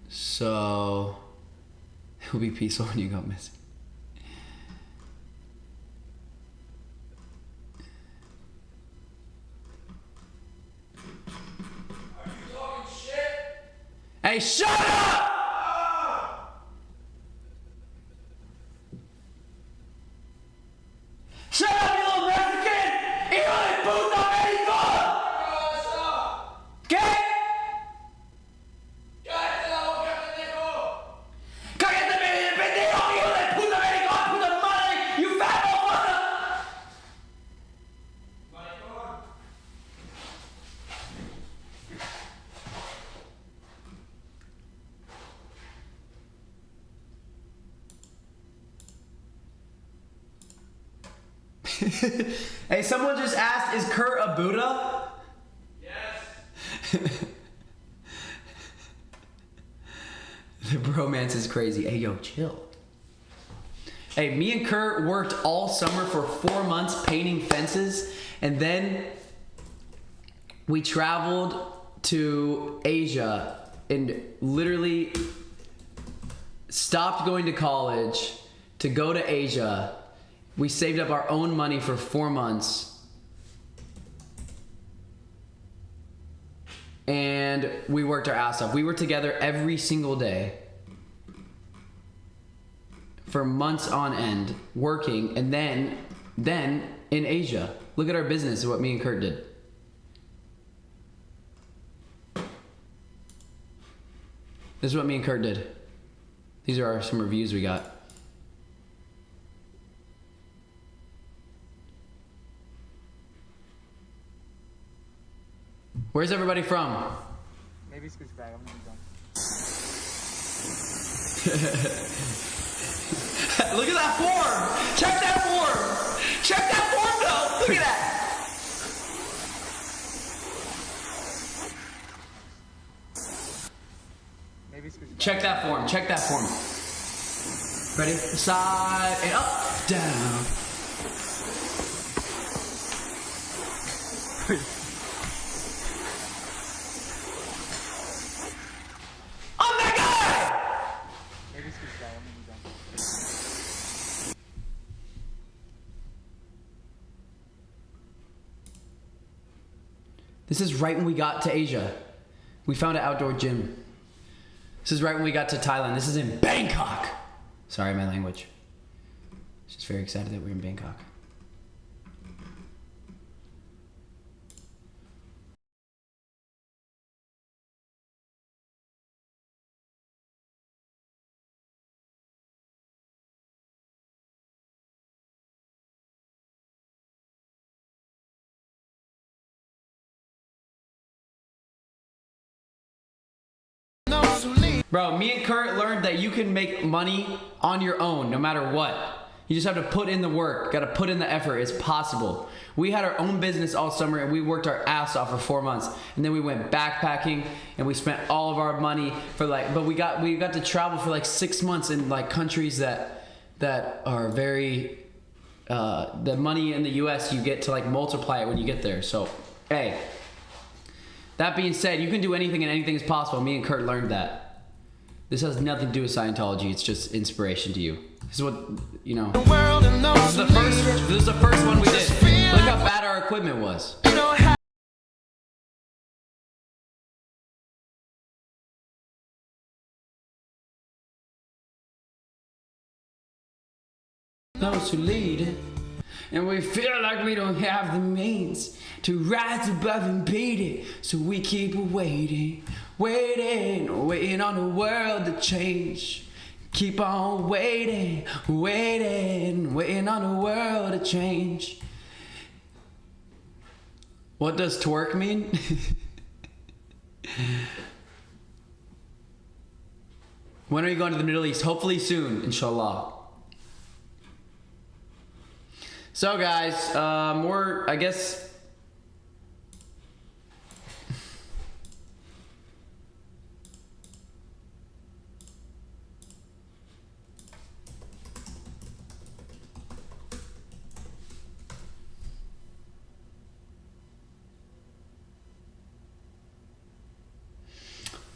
So it'll be peaceful when you go missing. Are you talking shit? Hey, shut up! Shut up, you little Mexican! ¡Hijo de puta México! ¿Qué? Hey, someone just asked, is Kurt a Buddha? Yes. The bromance is crazy. Hey, yo, chill. Hey, me and Kurt worked all summer for 4 months painting fences, and then we traveled to Asia and literally stopped going to college to go to Asia. We saved up our own money for 4 months. And we worked our ass off. We were together every single day for months on end, working, and then in Asia. Look at our business, what me and Kurt did. This is what me and Kurt did. These are some reviews we got. Where's everybody from? Maybe scooch back. I'm gonna be done. Look at that form! Check that form! Check that form though! Look at that! Maybe scooch back. Check that form. Check that form. Ready? Side and up, down. This is right when we got to Asia. We found an outdoor gym. This is right when we got to Thailand. This is in Bangkok. Sorry, my language. Just very excited that we're in Bangkok. Those who leave Bro, me and Kurt learned that you can make money on your own no matter what. You just have to put in the work. Got to put in the effort. It's possible. We had our own business all summer and we worked our ass off for 4 months. And then we went backpacking and we spent all of our money for like, but we got to travel for like 6 months in like countries that are very, the money in the US, you get to like multiply it when you get there. So, hey, that being said, you can do anything and anything is possible. Me and Kurt learned that. This has nothing to do with Scientology. It's just inspiration to you. This is what, you know. This is the first one we did. Look how bad our equipment was. Those who lead it, and we feel like we don't have the means to rise above and beat it, so we keep waiting on the world to change. Keep on waiting on the world to change. What does twerk mean? When are you going to the Middle East? Hopefully soon, inshallah. So guys, I guess.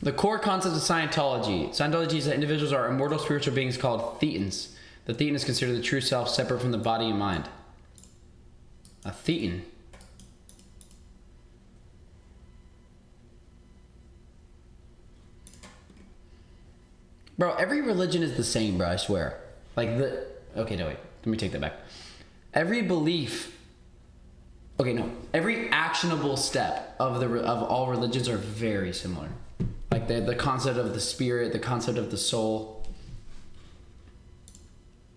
The core concept of Scientology. Scientology is that individuals are immortal spiritual beings called Thetans. The Thetan is considered the true self, separate from the body and mind. A Thetan. Bro, every religion is the same, bro, I swear. Okay, no, wait. Let me take that back. Every belief... Okay, no. Every actionable step of all religions are very similar. Like the concept of the spirit, the concept of the soul.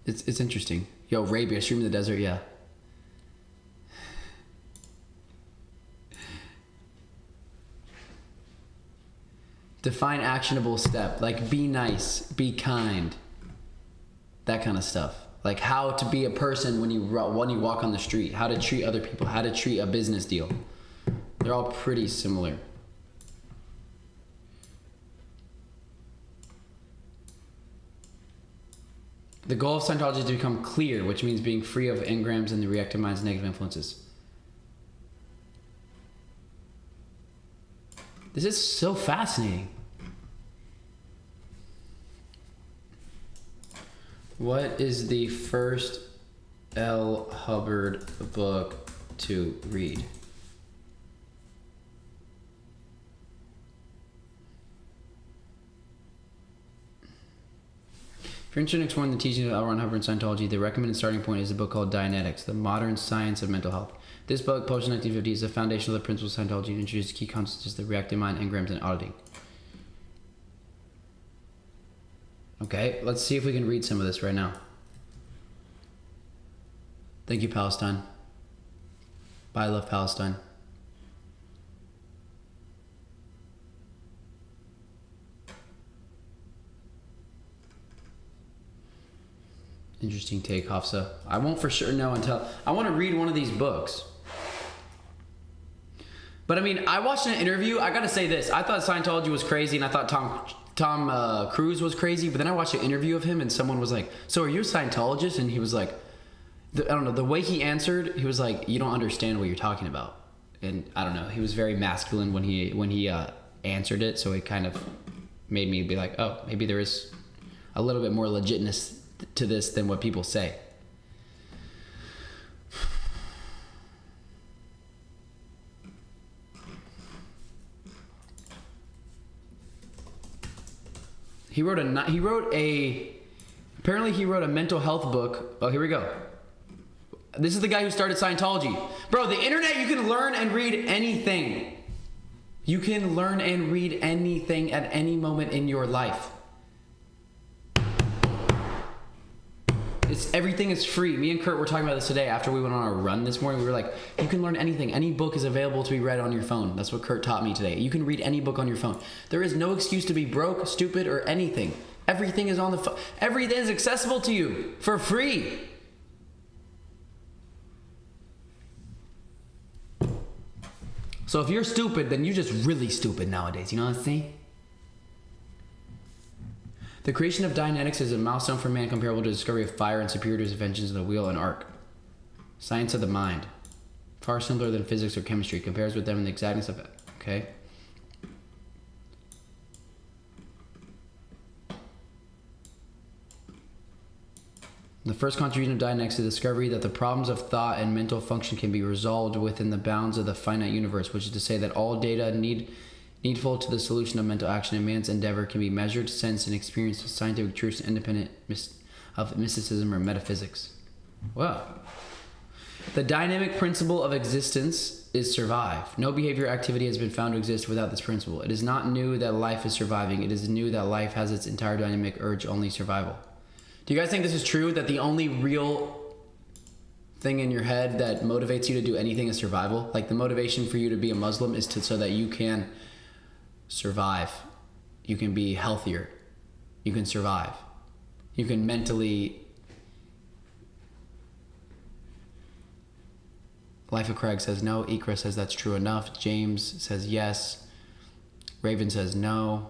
It's interesting. Yo, Arabia, stream in the desert, yeah. Define actionable step. Like be nice, be kind. That kind of stuff. Like how to be a person when you walk on the street. How to treat other people. How to treat a business deal. They're all pretty similar. The goal of Scientology is to become clear, which means being free of engrams and the reactive mind's negative influences. This is so fascinating. What is the first L. Hubbard book to read? If you're interested in exploring the teachings of L. Ron Hubbard and Scientology, the recommended starting point is a book called Dianetics, The Modern Science of Mental Health. This book, published in 1950, is the foundation of the principles of Scientology and introduces key concepts as the reactive mind, engrams, and auditing. Okay, let's see if we can read some of this right now. Thank you, Palestine. Bye, I love Palestine. Interesting take, Hafsa. I won't for sure know until... I want to read one of these books. But I mean, I watched an interview. I gotta say this. I thought Scientology was crazy and I thought Tom Cruise was crazy. But then I watched an interview of him and someone was like, so are you a Scientologist? And he was like, I don't know, the way he answered, he was like, you don't understand what you're talking about. And I don't know, he was very masculine when he answered it. So it kind of made me be like, oh, maybe there is a little bit more legitness to this than what people say. Apparently he wrote a mental health book. Oh, here we go. This is the guy who started Scientology. Bro, the internet, you can learn and read anything. You can learn and read anything at any moment in your life. everything is free. Me and Kurt were talking about this today after we went on our run this morning. We were like, you can learn anything. Any book is available to be read on your phone. That's what Kurt taught me today. You can read any book on your phone. There is no excuse to be broke, stupid, or anything. Everything is on the phone. Everything is accessible to you for free. So if you're stupid, then you're just really stupid nowadays. You know what I'm saying? The creation of Dianetics is a milestone for man comparable to the discovery of fire and superior to his inventions of the wheel and arc. Science of the mind. Far simpler than physics or chemistry. Compares with them in the exactness of it. Okay. The first contribution of Dianetics is the discovery that the problems of thought and mental function can be resolved within the bounds of the finite universe, which is to say that all data needful to the solution of mental action in man's endeavor can be measured, sensed, and experienced with scientific truths independent of mysticism or metaphysics. Wow. The dynamic principle of existence is survive. No behavior or activity has been found to exist without this principle. It is not new that life is surviving. It is new that life has its entire dynamic urge only survival. Do you guys think this is true, that the only real thing in your head that motivates you to do anything is survival? Like the motivation for you to be a Muslim is so that you can survive. You can be healthier. You can survive. You can mentally... Life of Craig says no. Ikra says that's true enough. James says yes. Raven says no.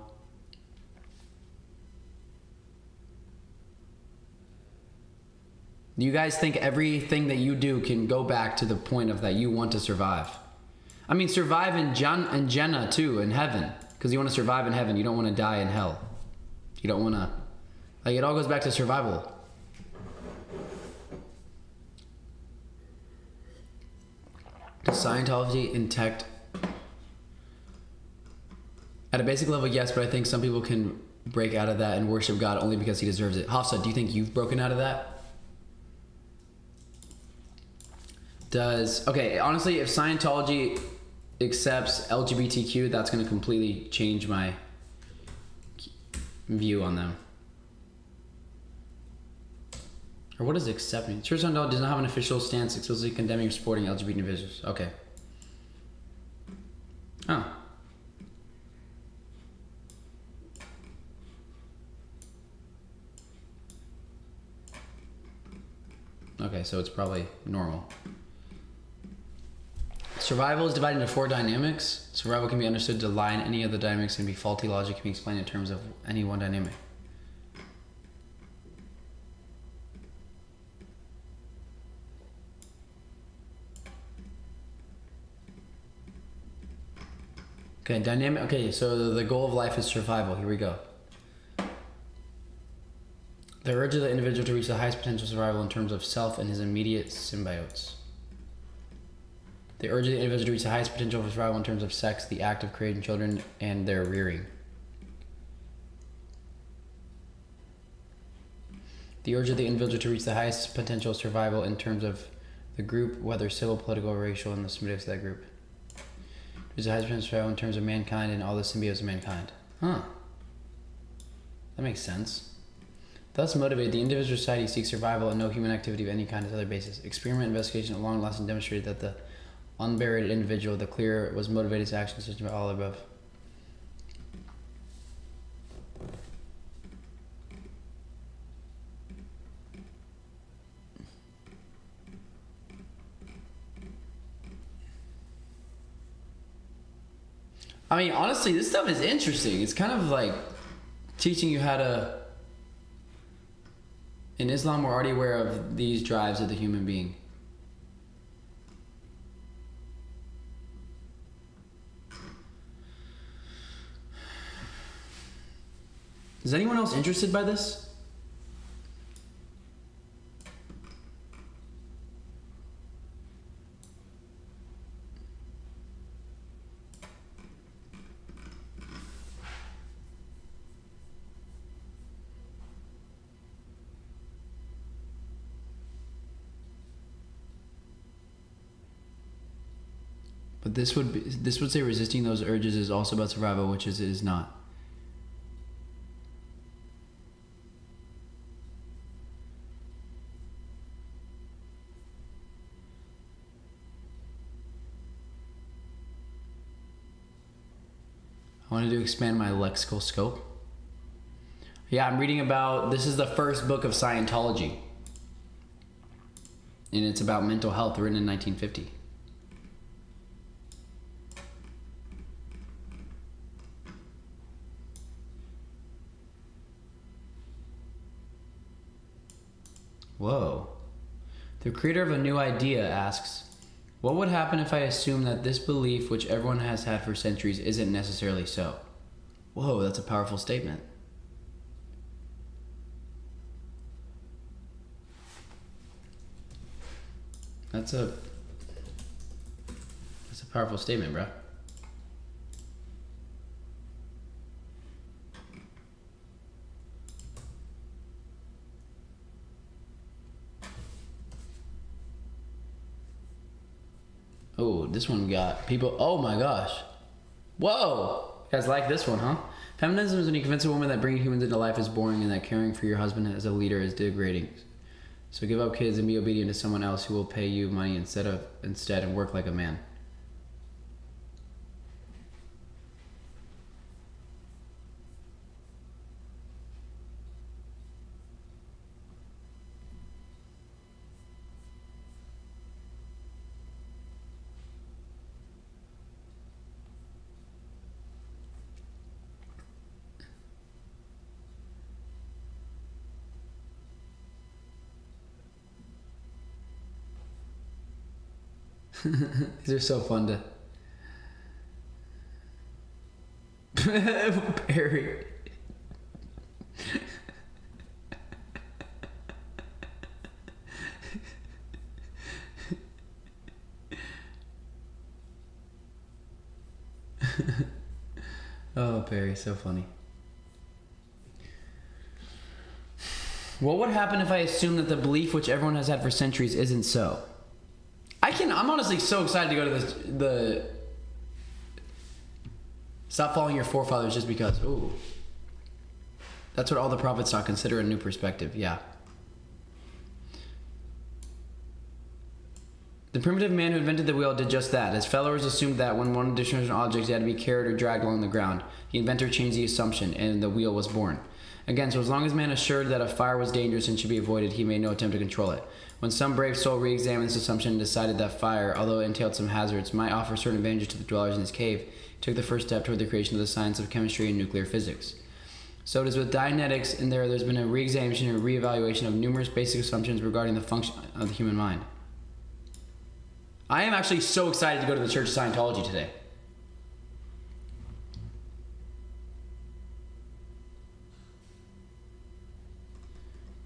Do you guys think everything that you do can go back to the point of that you want to survive? I mean, survive in Jannah too, in heaven. Because you want to survive in heaven. You don't want to die in hell. You don't want to... Like, it all goes back to survival. Does Scientology intect... At a basic level, yes, but I think some people can break out of that and worship God only because he deserves it. Hafsa, do you think you've broken out of that? Okay, honestly, if Scientology accepts LGBTQ, that's going to completely change my view on them. Or what does accept mean? Church Scientology does not have an official stance explicitly condemning or supporting LGBT individuals. Okay. Oh. Okay, so it's probably normal. Survival is divided into 4 dynamics. Survival can be understood to lie in any of the dynamics and be faulty. Logic can be explained in terms of any one dynamic. Okay, dynamic. Okay, so the goal of life is survival. Here we go. The urge of the individual to reach the highest potential survival in terms of self and his immediate symbiotes. The urge of the individual to reach the highest potential for survival in terms of sex, the act of creating children, and their rearing. The urge of the individual to reach the highest potential survival in terms of the group, whether civil, political, or racial, and the symbiotes of that group. Reach the highest potential survival in terms of mankind and all the symbiotes of mankind. Huh. That makes sense. Thus motivated, the individual society seeks survival and no human activity of any kind as other basis. Experiment investigation at long lasting demonstrated that the unburied individual, the clear, was motivated to action such as all above. I mean, honestly, this stuff is interesting. It's kind of like teaching you how to... In Islam, we're already aware of these drives of the human being. Is anyone else interested by this? But this would say resisting those urges is also about survival, which it is not. I wanted to expand my lexical scope. Yeah, I'm reading about, this is the first book of Scientology. And it's about mental health, written in 1950. Whoa. The creator of A New Idea asks, what would happen if I assume that this belief, which everyone has had for centuries, isn't necessarily so? Whoa, that's a powerful statement. That's a powerful statement, bro. Oh, this one got people. Oh my gosh. Whoa. You guys like this one, huh? Feminism is when you convince a woman that bringing humans into life is boring and that caring for your husband as a leader is degrading. So give up kids and be obedient to someone else who will pay you money instead and work like a man. These are so fun to Barry. Oh, Barry, so funny. What would happen if I assume that the belief which everyone has had for centuries isn't so? I'm honestly so excited to go to the stop following your forefathers just because. Ooh. That's what all the prophets saw. Consider a new perspective. Yeah. The primitive man who invented the wheel did just that. His followers assumed that when one additional object had to be carried or dragged along the ground, the inventor changed the assumption and the wheel was born. Again, so as long as man assured that a fire was dangerous and should be avoided, he made no attempt to control it. When some brave soul re-examined this assumption and decided that fire, although it entailed some hazards, might offer certain advantages to the dwellers in his cave, he took the first step toward the creation of the science of chemistry and nuclear physics. So it is with Dianetics, and there's been a re-examination and re-evaluation of numerous basic assumptions regarding the function of the human mind. I am actually so excited to go to the Church of Scientology today.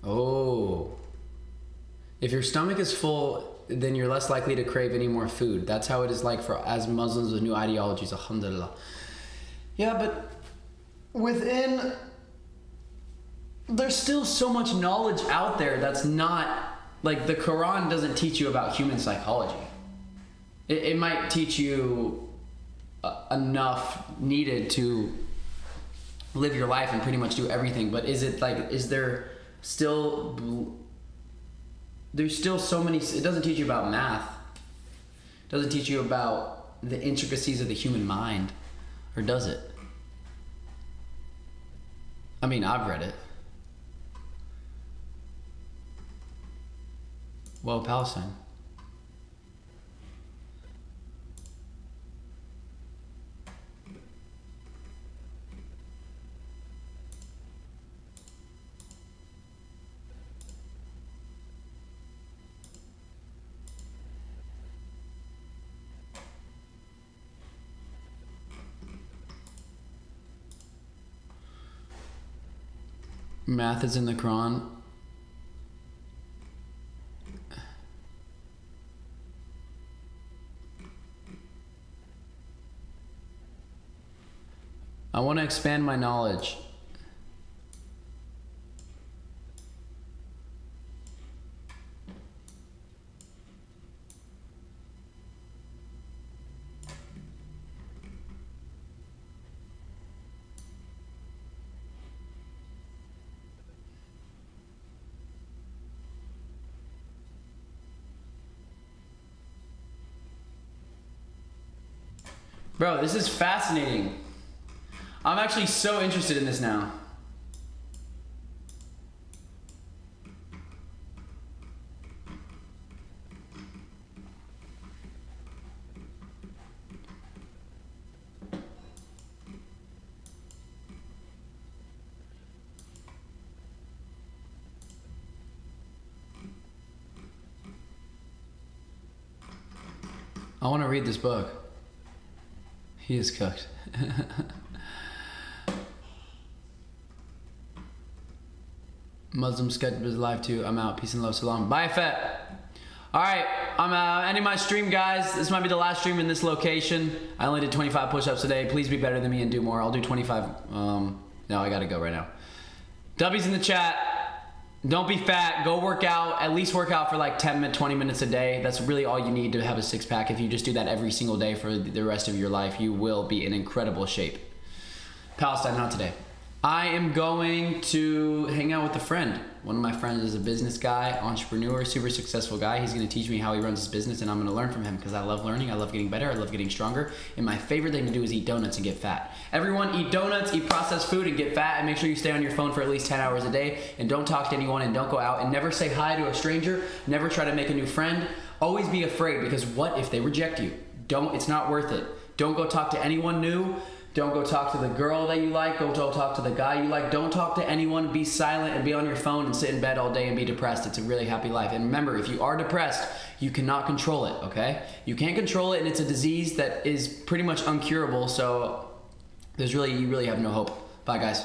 Oh. If your stomach is full, then you're less likely to crave any more food. That's how it is like for as Muslims with new ideologies, alhamdulillah. Yeah, but within, there's still so much knowledge out there that's not, like the Quran doesn't teach you about human psychology. It might teach you enough needed to live your life and pretty much do everything, but is there still, there's still so many, it doesn't teach you about math. It doesn't teach you about the intricacies of the human mind, or does it? I mean, I've read it. Well, Palestine. Math is in the Quran. I want to expand my knowledge. Bro, this is fascinating. I'm actually so interested in this now. I want to read this book. He is cooked. Muslim sketch is live too. I'm out. Peace and love. Salam. Bye, Fett. Alright, I'm ending my stream, guys. This might be the last stream in this location. I only did 25 push-ups today. Please be better than me and do more. I'll do 25. No, I gotta go right now. W's in the chat. Don't be fat. Go work out. At least work out for like 10 20 minutes a day. That's really all you need to have a six-pack. If you just do that every single day for the rest of your life, you will be in incredible shape. Palestine, not today. I am going to hang out with a friend. One of my friends is a business guy, entrepreneur, super successful guy. He's going to teach me how he runs his business, and I'm going to learn from him because I love learning. I love getting better. I love getting stronger. And my favorite thing to do is eat donuts and get fat. Everyone eat donuts, eat processed food, and get fat. And make sure you stay on your phone for at least 10 hours a day. And don't talk to anyone, and don't go out. And never say hi to a stranger. Never try to make a new friend. Always be afraid, because what if they reject you? It's not worth it. Don't go talk to anyone new. Don't go talk to the girl that you like. Go talk to the guy you like. Don't talk to anyone. Be silent and be on your phone and sit in bed all day and be depressed. It's a really happy life. And remember, if you are depressed, you cannot control it, okay? You can't control it, and it's a disease that is pretty much uncurable. So you really have no hope. Bye, guys.